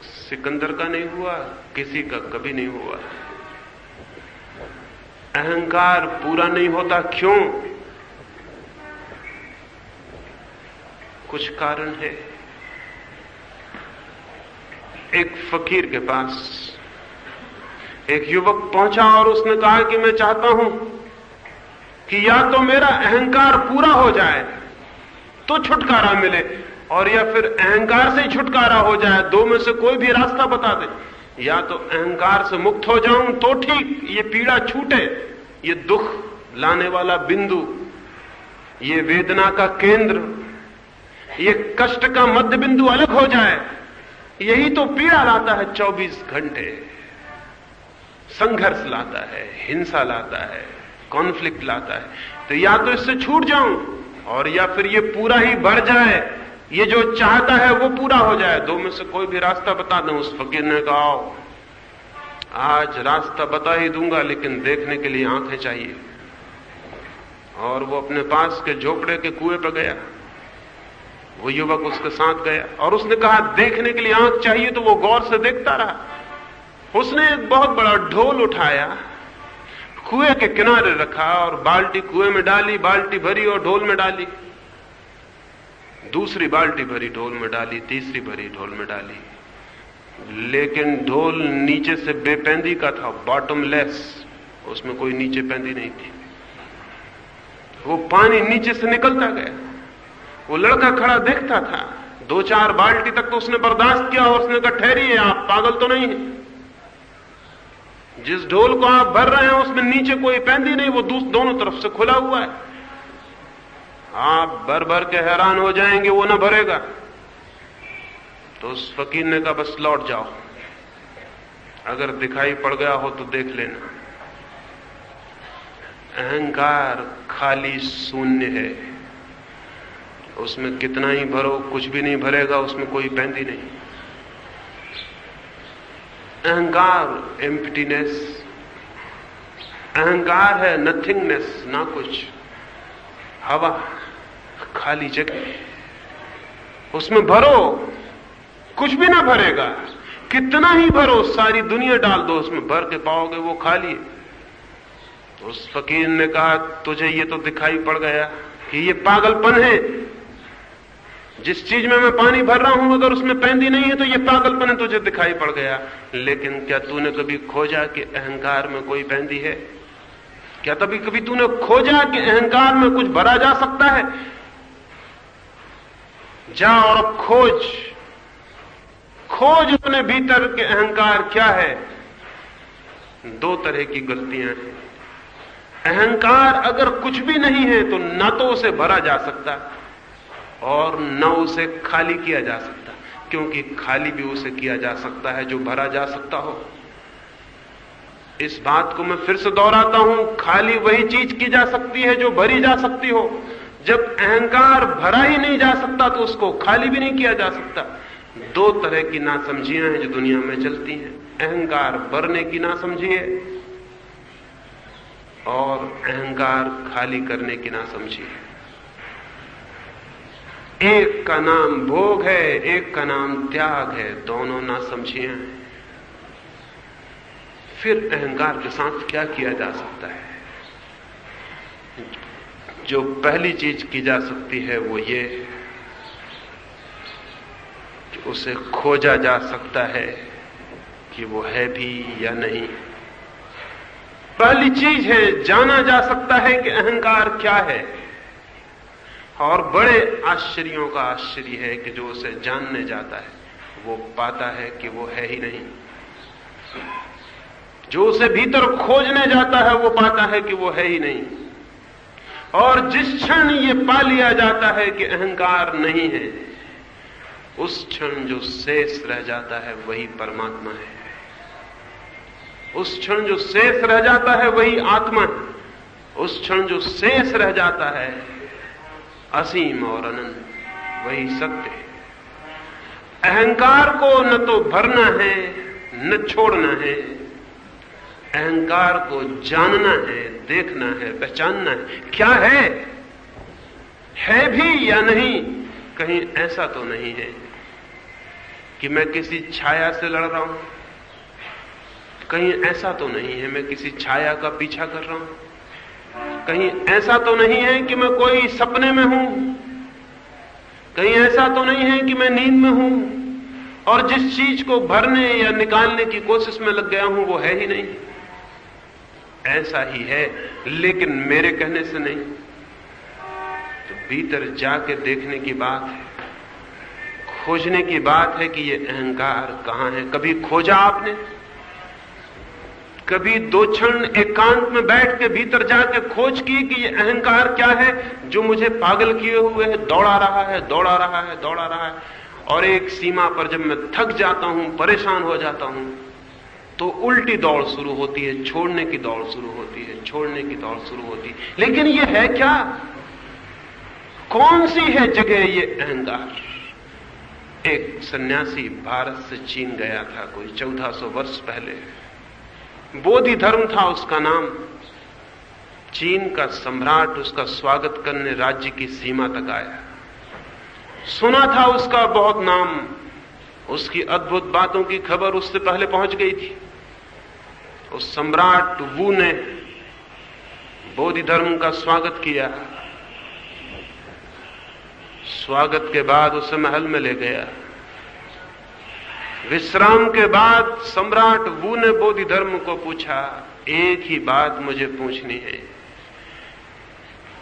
सिकंदर का नहीं हुआ, किसी का कभी नहीं हुआ। अहंकार पूरा नहीं होता, क्यों? कुछ कारण है। एक फकीर के पास एक युवक पहुंचा और उसने कहा कि मैं चाहता हूं कि या तो मेरा अहंकार पूरा हो जाए तो छुटकारा मिले, और या फिर अहंकार से ही छुटकारा हो जाए, दो में से कोई भी रास्ता बता दे। या तो अहंकार से मुक्त हो जाऊं तो ठीक, ये पीड़ा छूटे, ये दुख लाने वाला बिंदु, ये वेदना का केंद्र, ये कष्ट का मध्य बिंदु अलग हो जाए। यही तो पीड़ा लाता है 24 घंटे, संघर्ष लाता है, हिंसा लाता है, कॉन्फ्लिक्ट लाता है। तो या तो इससे छूट जाऊं, और या फिर ये पूरा ही भर जाए, ये जो चाहता है वो पूरा हो जाए, दो में से कोई भी रास्ता बता दें। उस फकीर ने कहा, आओ आज रास्ता बता ही दूंगा, लेकिन देखने के लिए आंखें चाहिए। और वो अपने पास के झोपड़े के कुएं पर गया, वो युवक उसके साथ गया, और उसने कहा देखने के लिए आंख चाहिए। तो वो गौर से देखता रहा। उसने एक बहुत बड़ा ढोल उठाया, कुएं के किनारे रखा, और बाल्टी कुएं में डाली, बाल्टी भरी और ढोल में डाली, दूसरी बाल्टी भरी ढोल में डाली, तीसरी भरी ढोल में डाली। लेकिन ढोल नीचे से बेपेंदी का था, बॉटमलेस, उसमें कोई नीचे पेंदी नहीं थी। वो पानी नीचे से निकलता गया। वो लड़का खड़ा देखता था। 2-4 बाल्टी तक तो उसने बर्दाश्त किया, और उसने कहा ठहरिए, आप पागल तो नहीं है? जिस ढोल को आप भर रहे हैं उसमें नीचे कोई पेंदी नहीं, वो दोनों तरफ से खुला हुआ है। आप भर भर के हैरान हो जाएंगे, वो ना भरेगा। तो उस फकीर ने कहा बस लौट जाओ, अगर दिखाई पड़ गया हो तो देख लेना। अहंकार खाली शून्य है, उसमें कितना ही भरो कुछ भी नहीं भरेगा, उसमें कोई पेंदी नहीं। अहंकार एम्प्टीनेस, अहंकार है नथिंगनेस, ना कुछ, हवा, खाली जगह। उसमें भरो कुछ भी ना भरेगा, कितना ही भरो, सारी दुनिया डाल दो उसमें, भर के पाओगे वो खाली। उस फकीर ने कहा तुझे ये तो दिखाई पड़ गया कि ये पागलपन है। जिस चीज में मैं पानी भर रहा हूं अगर उसमें पेंदी नहीं है तो ये पागलपन है, तुझे दिखाई पड़ गया। लेकिन क्या तूने कभी खोजा कि अहंकार में कोई पेंदी है? क्या कभी तूने खोजा कि अहंकार में कुछ भरा जा सकता है? जा और खोज अपने भीतर के अहंकार क्या है। 2 तरह की गलतियां हैं। अहंकार अगर कुछ भी नहीं है तो न तो उसे भरा जा सकता और न उसे खाली किया जा सकता, क्योंकि खाली भी उसे किया जा सकता है जो भरा जा सकता हो। इस बात को मैं फिर से दोहराता हूं, खाली वही चीज की जा सकती है जो भरी जा सकती हो। जब अहंकार भरा ही नहीं जा सकता तो उसको खाली भी नहीं किया जा सकता। 2 तरह की नासमझियां हैं जो दुनिया में चलती हैं। अहंकार भरने की नासमझी है और अहंकार खाली करने की नासमझी है। एक का नाम भोग है, एक का नाम त्याग है, दोनों नासमझियां हैं। फिर अहंकार के साथ क्या किया जा सकता है? जो पहली चीज की जा सकती है वो ये कि उसे खोजा जा सकता है कि वो है भी या नहीं। पहली चीज है जाना जा सकता है कि अहंकार क्या है। और बड़े आश्चर्यों का आश्चर्य है कि जो उसे जानने जाता है वो पाता है कि वो है ही नहीं। जो उसे भीतर खोजने जाता है वो पाता है कि वो है ही नहीं। और जिस क्षण ये पा लिया जाता है कि अहंकार नहीं है, उस क्षण जो शेष रह जाता है वही परमात्मा है। उस क्षण जो शेष रह जाता है वही आत्मा है। उस क्षण जो शेष रह जाता है असीम और अनंत, वही सत्य है। अहंकार को न तो भरना है न छोड़ना है, अहंकार को जानना है, देखना है, पहचानना है। क्या है भी या नहीं? कहीं ऐसा तो नहीं है कि मैं किसी छाया से लड़ रहा हूं, कहीं ऐसा तो नहीं है मैं किसी छाया का पीछा कर रहा हूं, कहीं ऐसा तो नहीं है कि मैं कोई सपने में हूं, कहीं ऐसा तो नहीं है कि मैं नींद में हूं और जिस चीज को भरने या निकालने की कोशिश में लग गया हूं वो है ही नहीं। ऐसा ही है, लेकिन मेरे कहने से नहीं। तो भीतर जाके देखने की बात है, खोजने की बात है कि ये अहंकार कहां है। कभी खोजा आपने? कभी दो क्षण एकांत में बैठ के भीतर जाके खोज की कि ये अहंकार क्या है जो मुझे पागल किए हुए है, दौड़ा रहा है, दौड़ा रहा है, दौड़ा रहा है। और एक सीमा पर जब मैं थक जाता हूं, परेशान हो जाता हूं, तो उल्टी दौड़ शुरू होती है, छोड़ने की दौड़ शुरू होती है, छोड़ने की दौड़ शुरू होती है। लेकिन ये है क्या? कौन सी है जगह ये अहंकार? एक सन्यासी भारत से चीन गया था कोई 1400 वर्ष पहले। बोधि धर्म था उसका नाम। चीन का सम्राट उसका स्वागत करने राज्य की सीमा तक आया। सुना था उसका बहुत नाम, उसकी अद्भुत बातों की खबर उससे पहले पहुंच गई थी। उस सम्राट वू ने बोधि धर्म का स्वागत किया। स्वागत के बाद उसे महल में ले गया। विश्राम के बाद सम्राट वू ने बोधि धर्म को पूछा, एक ही बात मुझे पूछनी है।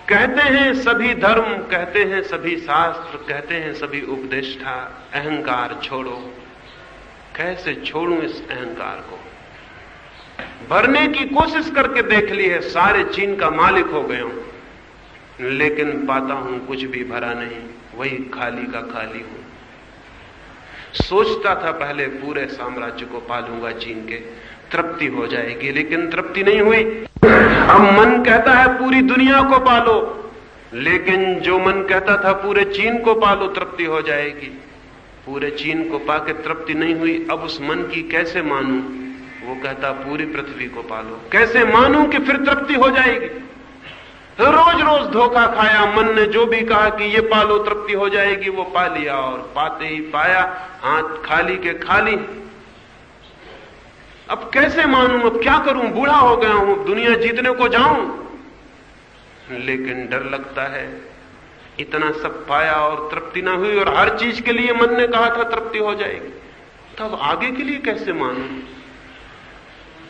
कहते हैं सभी धर्म, कहते हैं सभी शास्त्र, कहते हैं सभी उपदेष्टा, अहंकार छोड़ो। कैसे छोड़ूं इस अहंकार को? भरने की कोशिश करके देख ली है, सारे चीन का मालिक हो गया हूं, लेकिन पाता हूं कुछ भी भरा नहीं, वही खाली का खाली हूं। सोचता था पहले पूरे साम्राज्य को पालूंगा चीन के, तृप्ति हो जाएगी, लेकिन तृप्ति नहीं हुई। अब मन कहता है पूरी दुनिया को पालो, लेकिन जो मन कहता था पूरे चीन को पालो तृप्ति हो जाएगी, पूरे चीन को पाके तृप्ति नहीं हुई। अब उस मन की कैसे मानूं? वो कहता पूरी पृथ्वी को पालो। कैसे मानूं कि फिर तृप्ति हो जाएगी? रोज रोज धोखा खाया मन ने, जो भी कहा कि ये पालो तृप्ति हो जाएगी वो पा लिया, और पाते ही पाया हाथ खाली के खाली। अब कैसे मानूं? अब क्या करूं? बूढ़ा हो गया हूं, दुनिया जीतने को जाऊं, लेकिन डर लगता है। इतना सब पाया और तृप्ति ना हुई, और हर चीज के लिए मन ने कहा था तृप्ति हो जाएगी, तब आगे के लिए कैसे मानूं?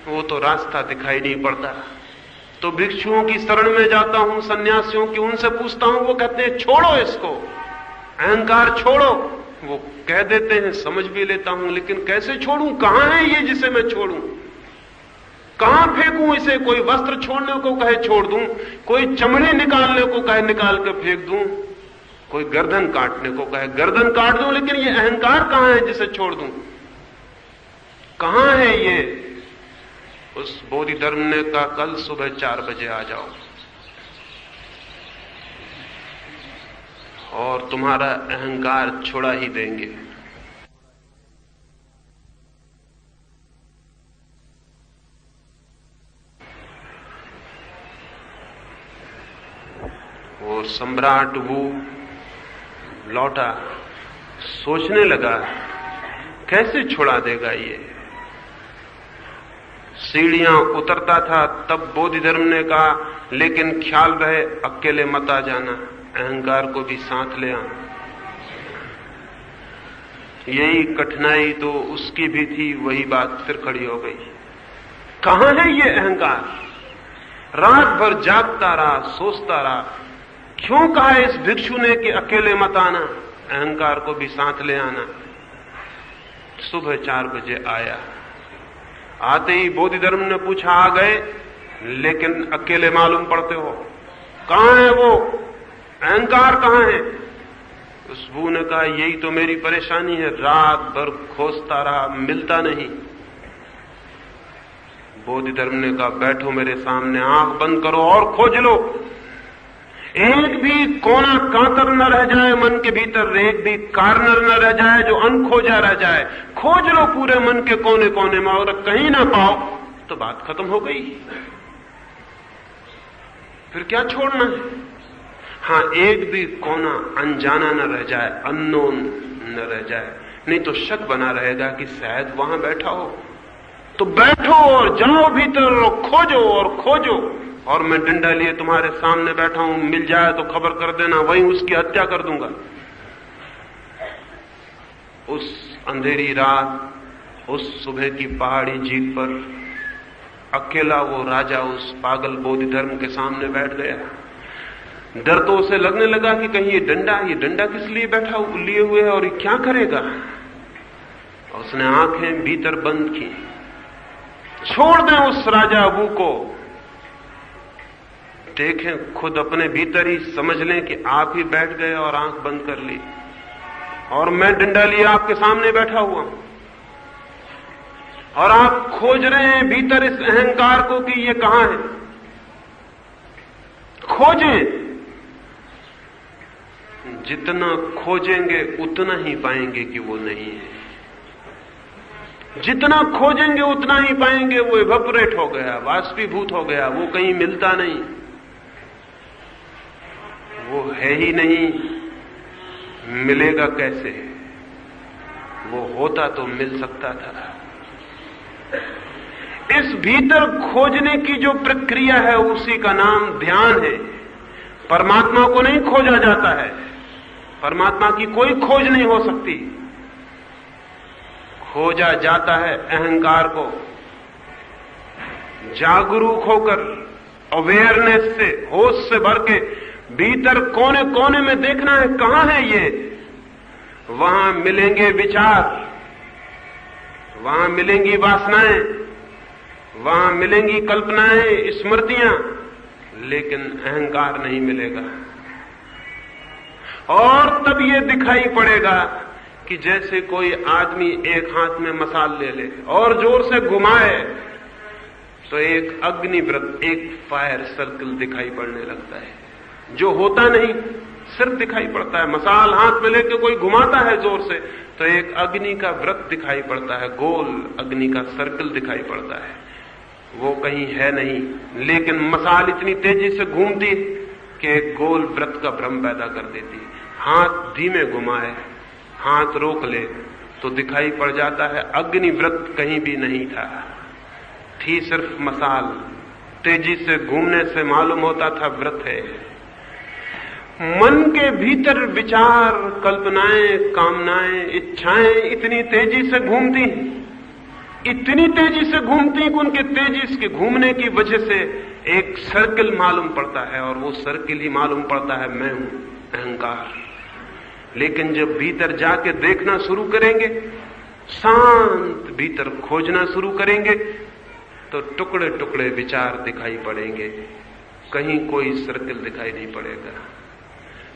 वो तो रास्ता दिखाई नहीं पड़ता। तो भिक्षुओं की शरण में जाता हूं, सन्यासियों की, उनसे पूछता हूं, वो कहते हैं छोड़ो इसको, अहंकार छोड़ो। वो कह देते हैं, समझ भी लेता हूं, लेकिन कैसे छोड़ूं? कहां है ये जिसे मैं छोड़ूं? कहां फेंकूं इसे? कोई वस्त्र छोड़ने को कहे छोड़ दूं, कोई चमड़े निकालने को कहे निकाल कर फेंक दूं, कोई गर्दन काटने को कहे गर्दन काट दूं, लेकिन ये अहंकार कहां है जिसे छोड़ दूं? कहां है ये? उस बोधि धर्म ने कहा कल सुबह 4 बजे आ जाओ और तुम्हारा अहंकार छुड़ा ही देंगे। वो सम्राट वो लौटा, सोचने लगा कैसे छुड़ा देगा ये। सीढ़ियां उतरता था, तब बोधि धर्म ने कहा लेकिन ख्याल रहे अकेले मत आ जाना, अहंकार को भी साथ ले आना। यही कठिनाई तो उसकी भी थी, वही बात फिर खड़ी हो गई। कहां है ये अहंकार? रात भर जागता रहा, सोचता रहा, क्यों कहा इस भिक्षु ने कि अकेले मत आना, अहंकार को भी साथ ले आना। सुबह 4 बजे आया। आते ही बोधि धर्म ने पूछा, आ गए, लेकिन अकेले मालूम पड़ते हो। कहां है वो अहंकार, कहां है? उस बू ने कहा यही तो मेरी परेशानी है, रात भर खोजता रहा, मिलता नहीं। बोधि धर्म ने कहा बैठो मेरे सामने, आंख बंद करो और खोज लो, एक भी कोना कातर न रह जाए मन के भीतर, एक भी कार्नर न रह जाए जो अनखोजा रह जाए। खोज लो पूरे मन के कोने कोने में, और कहीं ना पाओ तो बात खत्म हो गई। फिर क्या छोड़ना है? हां, एक भी कोना अनजाना न रह जाए, अननोन न रह जाए, नहीं तो शक बना रहेगा कि शायद वहां बैठा हो। तो बैठो और जाओ भीतर और खोजो और खोजो। और मैं डंडा लिए तुम्हारे सामने बैठा हूं, मिल जाए तो खबर कर देना, वहीं उसकी हत्या कर दूंगा। उस अंधेरी रात, उस सुबह की पहाड़ी जीप पर अकेला वो राजा उस पागल बोधि धर्म के सामने बैठ गया। डर तो उसे लगने लगा कि कहीं ये डंडा किस लिए बैठा लिए हुए है और ये क्या करेगा। उसने आंखें भीतर बंद की। छोड़ दें उस राजा अबू को, देखें खुद अपने भीतर ही समझ लें कि आप ही बैठ गए और आंख बंद कर ली, और मैं डंडा लिए आपके सामने बैठा हुआ हूं, और आप खोज रहे हैं भीतर इस अहंकार को कि ये कहां है। खोजें, जितना खोजेंगे उतना ही पाएंगे कि वो नहीं है। जितना खोजेंगे उतना ही पाएंगे वो इवेपोरेट हो गया, वाष्पीभूत हो गया, वो कहीं मिलता नहीं, वो है ही नहीं, मिलेगा कैसे? वो होता तो मिल सकता था। इस भीतर खोजने की जो प्रक्रिया है उसी का नाम ध्यान है। परमात्मा को नहीं खोजा जाता है, परमात्मा की कोई खोज नहीं हो सकती। खोजा जाता है अहंकार को। जागरूक होकर, अवेयरनेस से, होश से भर के भीतर कोने कोने में देखना है कहां है ये। वहां मिलेंगे विचार, वहां मिलेंगी वासनाएं, वहां मिलेंगी कल्पनाएं, स्मृतियां, लेकिन अहंकार नहीं मिलेगा। और तब ये दिखाई पड़ेगा कि जैसे कोई आदमी एक हाथ में मसाल ले ले और जोर से घुमाए तो एक अग्निव्रत, एक फायर सर्कल दिखाई पड़ने लगता है, जो होता नहीं, सिर्फ दिखाई पड़ता है। मसाल हाथ में लेके कोई घुमाता है जोर से तो एक अग्नि का व्रत दिखाई पड़ता है, गोल अग्नि का सर्कल दिखाई पड़ता है। वो कहीं है नहीं, लेकिन मसाल इतनी तेजी से घूमती कि एक गोल व्रत का भ्रम पैदा कर देती। हाथ धीमे घुमाए, हाथ रोक ले तो दिखाई पड़ जाता है अग्नि व्रत कहीं भी नहीं था, थी सिर्फ मसाल। तेजी से घूमने से मालूम होता था व्रत है। मन के भीतर विचार, कल्पनाएं, कामनाएं, इच्छाएं इतनी तेजी से घूमती, इतनी तेजी से घूमती कि उनके तेजी के घूमने की वजह से एक सर्किल मालूम पड़ता है, और वो सर्किल ही मालूम पड़ता है मैं हूं, अहंकार। लेकिन जब भीतर जाके देखना शुरू करेंगे, शांत भीतर खोजना शुरू करेंगे, तो टुकड़े टुकड़े विचार दिखाई पड़ेंगे, कहीं कोई सर्किल दिखाई नहीं पड़ेगा।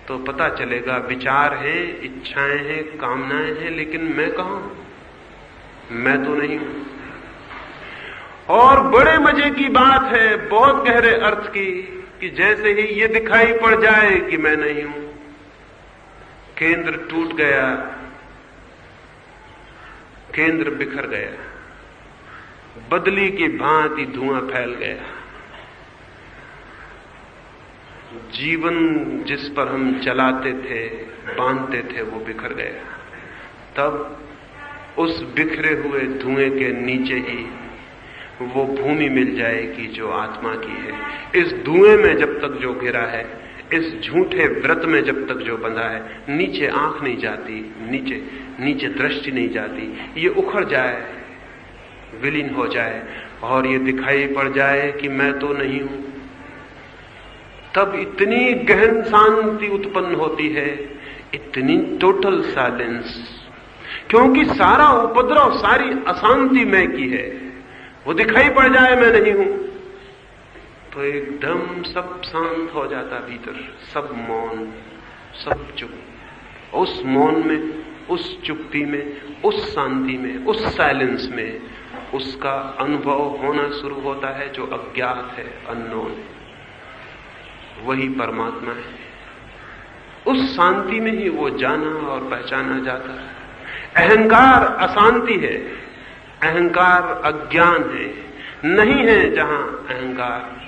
तो पता चलेगा विचार है, इच्छाएं हैं, कामनाएं हैं, लेकिन मैं कहां हूं? मैं तो नहीं हूं। और बड़े मजे की बात है, बहुत गहरे अर्थ की, कि जैसे ही ये दिखाई पड़ जाए कि मैं नहीं हूं, केंद्र टूट गया, केंद्र बिखर गया, बदली की भांति धुआं फैल गया। जीवन जिस पर हम चलाते थे, बांधते थे, वो बिखर गया। तब उस बिखरे हुए धुएं के नीचे ही वो भूमि मिल जाएगी जो आत्मा की है। इस धुएं में जब तक जो घिरा है, इस झूठे व्रत में जब तक जो बंधा है, नीचे आंख नहीं जाती, नीचे दृष्टि नहीं जाती। ये उखड़ जाए, विलीन हो जाए, और ये दिखाई पड़ जाए कि मैं तो नहीं हूं। तब इतनी गहन शांति उत्पन्न होती है, इतनी टोटल साइलेंस, क्योंकि सारा उपद्रव, सारी अशांति मैं की है। वो दिखाई पड़ जाए मैं नहीं हूं, तो एकदम सब शांत हो जाता भीतर, सब मौन, सब चुप। उस मौन में, उस चुप्पी में, उस शांति में, उस साइलेंस में उसका अनुभव होना शुरू होता है जो अज्ञात है, अननोन है। वही परमात्मा है। उस शांति में ही वो जाना और पहचाना जाता है। अहंकार अशांति है, अहंकार अज्ञान है। नहीं है जहां अहंकार,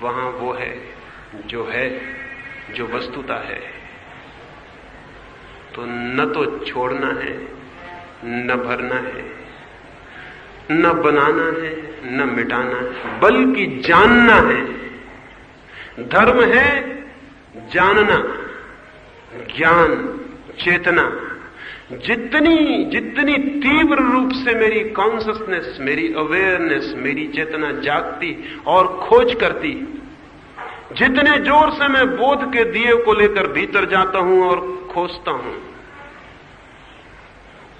वहां वो है, जो वस्तुता है। तो न तो छोड़ना है, न भरना है, न बनाना है, न मिटाना है, बल्कि जानना है। धर्म है जानना, ज्ञान, चेतना। जितनी तीव्र रूप से मेरी कॉन्शसनेस, मेरी अवेयरनेस, मेरी चेतना जागती और खोज करती, जितने जोर से मैं बोध के दिए को लेकर भीतर जाता हूं और खोजता हूं,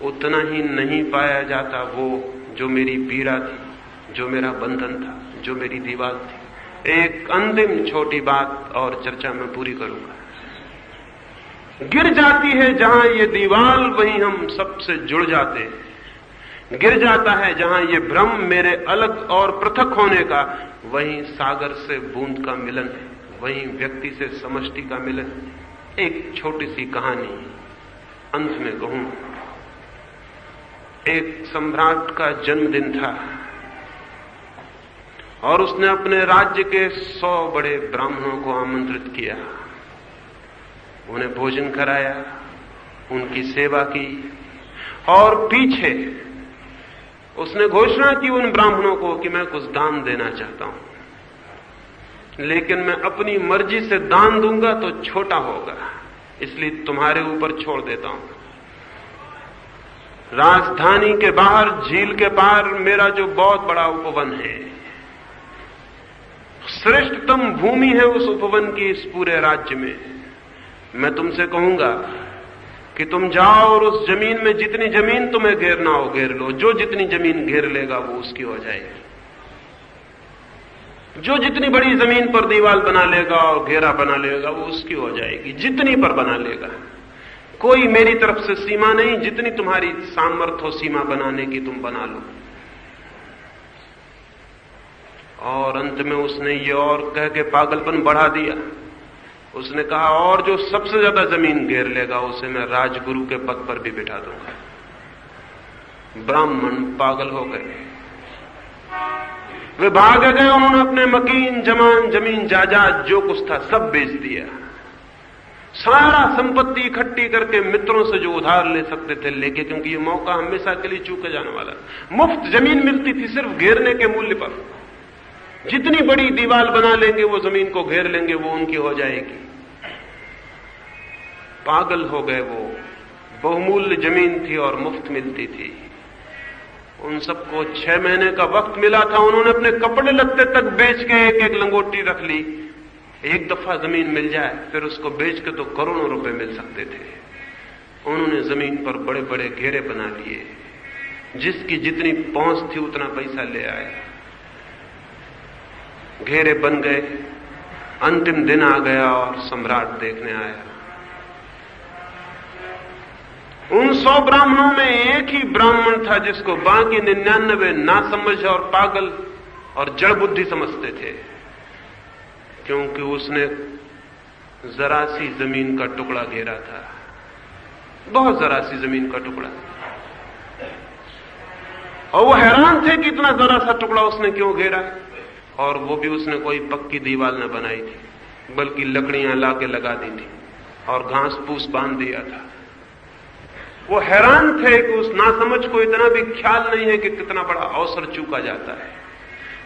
उतना ही नहीं पाया जाता वो जो मेरी पीड़ा थी, जो मेरा बंधन था, जो मेरी दीवार थी। एक अंतिम छोटी बात और चर्चा में पूरी करूंगा। गिर जाती है जहां ये दीवार, वहीं हम सबसे जुड़ जाते हैं। गिर जाता है जहां ये भ्रम मेरे अलग और पृथक होने का, वहीं सागर से बूंद का मिलन है, वहीं व्यक्ति से समष्टि का मिलन। एक छोटी सी कहानी अंत में कहूं। एक सम्राट का जन्मदिन था और उसने अपने राज्य के 100 बड़े ब्राह्मणों को आमंत्रित किया। उन्हें भोजन कराया, उनकी सेवा की और पीछे उसने घोषणा की उन ब्राह्मणों को कि मैं कुछ दान देना चाहता हूं, लेकिन मैं अपनी मर्जी से दान दूंगा तो छोटा होगा, इसलिए तुम्हारे ऊपर छोड़ देता हूं। राजधानी के बाहर, झील के पार मेरा जो बहुत बड़ा उपवन है, श्रेष्ठतम भूमि है उस उपवन की इस पूरे राज्य में। मैं तुमसे कहूंगा कि तुम जाओ और उस जमीन में जितनी जमीन तुम्हें घेरना हो घेर लो। जो जितनी जमीन घेर लेगा वो उसकी हो जाएगी। जो जितनी बड़ी जमीन पर दीवार बना लेगा और घेरा बना लेगा वो उसकी हो जाएगी, जितनी पर बना लेगा। कोई मेरी तरफ से सीमा नहीं, जितनी तुम्हारी सामर्थ्य हो सीमा बनाने की तुम बना लो। और अंत में उसने ये और कह के पागलपन बढ़ा दिया। उसने कहा और जो सबसे ज्यादा जमीन घेर लेगा उसे मैं राजगुरु के पद पर भी बिठा दूंगा। ब्राह्मण पागल हो गए, वे भाग गए। उन्होंने अपने मकीन जमीन जायदाद जो कुछ था सब बेच दिया। सारा संपत्ति इकट्ठी करके मित्रों से जो उधार ले सकते थे लेके, क्योंकि ये मौका हमेशा के लिए चूके जाने वाला। मुफ्त जमीन मिलती थी सिर्फ घेरने के मूल्य पर। जितनी बड़ी दीवार बना लेंगे वो जमीन को घेर लेंगे, वो उनकी हो जाएगी। पागल हो गए वो। बहुमूल्य जमीन थी और मुफ्त मिलती थी। उन सबको 6 महीने का वक्त मिला था। उन्होंने अपने कपड़े लत्ते तक बेच के एक एक लंगोटी रख ली। एक दफा जमीन मिल जाए फिर उसको बेच के तो करोड़ों रुपए मिल सकते थे। उन्होंने जमीन पर बड़े बड़े घेरे बना लिए, जिसकी जितनी पहुंच थी उतना पैसा ले आए। घेरे बन गए। अंतिम दिन आ गया और सम्राट देखने आया। उन 100 ब्राह्मणों में एक ही ब्राह्मण था जिसको बाकी 99 नासमझ और पागल और जड़ बुद्धि समझते थे, क्योंकि उसने जरा सी जमीन का टुकड़ा घेरा था, बहुत जरा सी जमीन का टुकड़ा। और वो हैरान थे कि इतना जरा सा टुकड़ा उसने क्यों घेरा। और वो भी उसने कोई पक्की दीवार न बनाई थी, बल्कि लकड़ियां लाके लगा दी थी और घास फूस बांध दिया था। वो हैरान थे कि उस नासमझ को इतना भी ख्याल नहीं है कि कितना बड़ा अवसर चूका जाता है।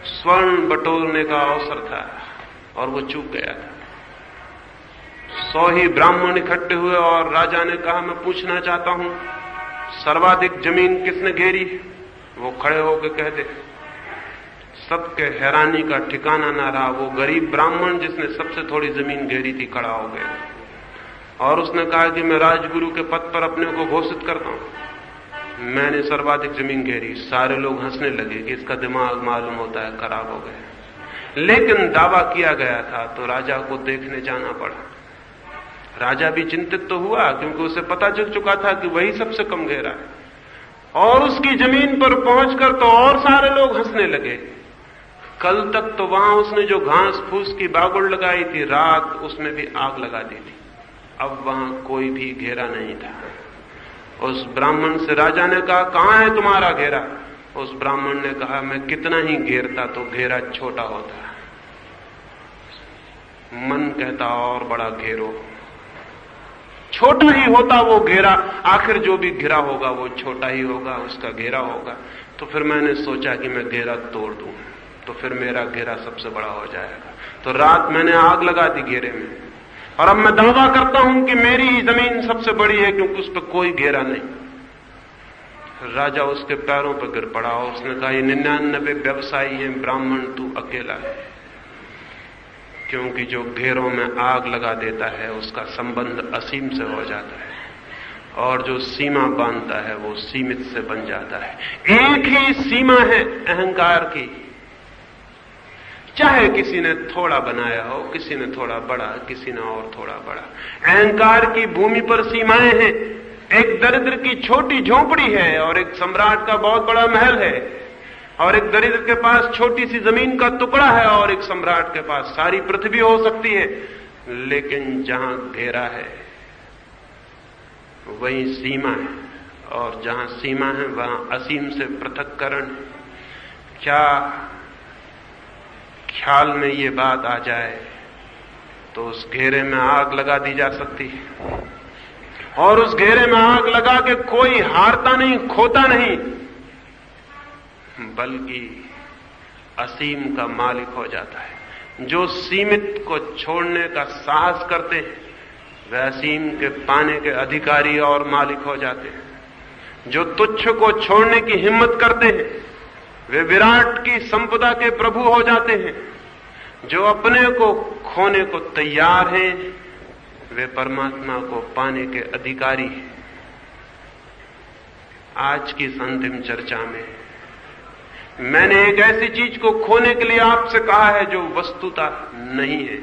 स्वर्ण बटोरने का अवसर था और वो चूक गया था। 100 ही ब्राह्मण इकट्ठे हुए और राजा ने कहा मैं पूछना चाहता हूं सर्वाधिक जमीन किसने घेरी। वो खड़े होकर कह दे। सबके हैरानी का ठिकाना ना रहा। वो गरीब ब्राह्मण जिसने सबसे थोड़ी जमीन घेरी थी खड़ा हो गया और उसने कहा कि मैं राजगुरु के पद पर अपने को घोषित करता हूं, मैंने सर्वाधिक जमीन घेरी। सारे लोग हंसने लगे कि इसका दिमाग मालूम होता है खराब हो गया। लेकिन दावा किया गया था तो राजा को देखने जाना पड़ा। राजा भी चिंतित तो हुआ, क्योंकि उसे पता चल चुका था कि वही सबसे कम गहरा है। और उसकी जमीन पर पहुंचकर तो और सारे लोग हंसने लगे। कल तक तो वहां उसने जो घास फूस की बागुड़ लगाई थी, रात उसमें भी आग लगा दी थी। अब वहां कोई भी घेरा नहीं था। उस ब्राह्मण से राजा ने कहा, कहां है तुम्हारा घेरा? उस ब्राह्मण ने कहा, मैं कितना ही घेरता तो घेरा छोटा होता। मन कहता और बड़ा घेरो, छोटा ही होता वो घेरा। आखिर जो भी घिरा होगा वो छोटा ही होगा, उसका घेरा होगा। तो फिर मैंने सोचा कि मैं घेरा तोड़ दूं, तो फिर मेरा घेरा सबसे बड़ा हो जाएगा। तो रात मैंने आग लगा दी घेरे में, और अब मैं दावा करता हूं कि मेरी ही जमीन सबसे बड़ी है, क्योंकि उस पर कोई घेरा नहीं। राजा उसके पैरों पर गिर पड़ा और उसने कहा, ये 99 व्यवसायी हैं, ब्राह्मण तू अकेला है। क्योंकि जो घेरों में आग लगा देता है उसका संबंध असीम से हो जाता है, और जो सीमा बांधता है वो सीमित से बन जाता है। एक ही सीमा है अहंकार की, चाहे किसी ने थोड़ा बनाया हो, किसी ने थोड़ा बड़ा, किसी ने और थोड़ा बड़ा। अहंकार की भूमि पर सीमाएं हैं। एक दरिद्र की छोटी झोपड़ी है और एक सम्राट का बहुत बड़ा महल है, और एक दरिद्र के पास छोटी सी जमीन का टुकड़ा है और एक सम्राट के पास सारी पृथ्वी हो सकती है। लेकिन जहां घेरा है वहीं सीमा है, और जहां सीमा है वहां असीम से पृथक्करण है। क्या ख्याल में ये बात आ जाए तो उस घेरे में आग लगा दी जा सकती है, और उस घेरे में आग लगा के कोई हारता नहीं, खोता नहीं, बल्कि असीम का मालिक हो जाता है। जो सीमित को छोड़ने का साहस करते हैं वे असीम के पाने के अधिकारी और मालिक हो जाते हैं। जो तुच्छ को छोड़ने की हिम्मत करते हैं वे विराट की संपदा के प्रभु हो जाते हैं। जो अपने को खोने को तैयार हैं वे परमात्मा को पाने के अधिकारी हैं। आज की इस अंतिम चर्चा में मैंने एक ऐसी चीज को खोने के लिए आपसे कहा है जो वस्तुतः नहीं है।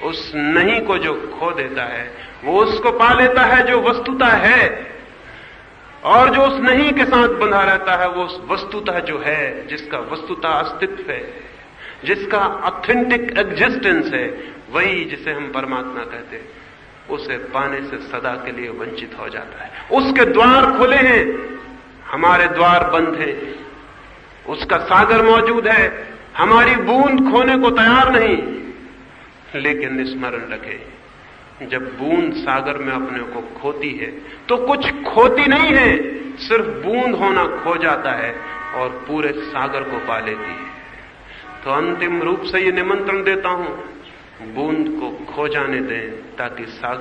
उस नहीं को जो खो देता है वो उसको पा लेता है जो वस्तुतः है, और जो उस नहीं के साथ बंधा रहता है वो उस वस्तुतः जो है, जिसका वस्तुतः अस्तित्व है, जिसका ऑथेंटिक एग्जिस्टेंस है, वही जिसे हम परमात्मा कहते हैं, उसे पाने से सदा के लिए वंचित हो जाता है। उसके द्वार खुले हैं, हमारे द्वार बंद हैं। उसका सागर मौजूद है, हमारी बूंद खोने को तैयार नहीं। लेकिन स्मरण रखें, जब बूंद सागर में अपने को खोती है तो कुछ खोती नहीं है, सिर्फ बूंद होना खो जाता है और पूरे सागर को पा लेती है। तो अंतिम रूप से ये निमंत्रण देता हूं, बूंद को खो जाने दें ताकि सागर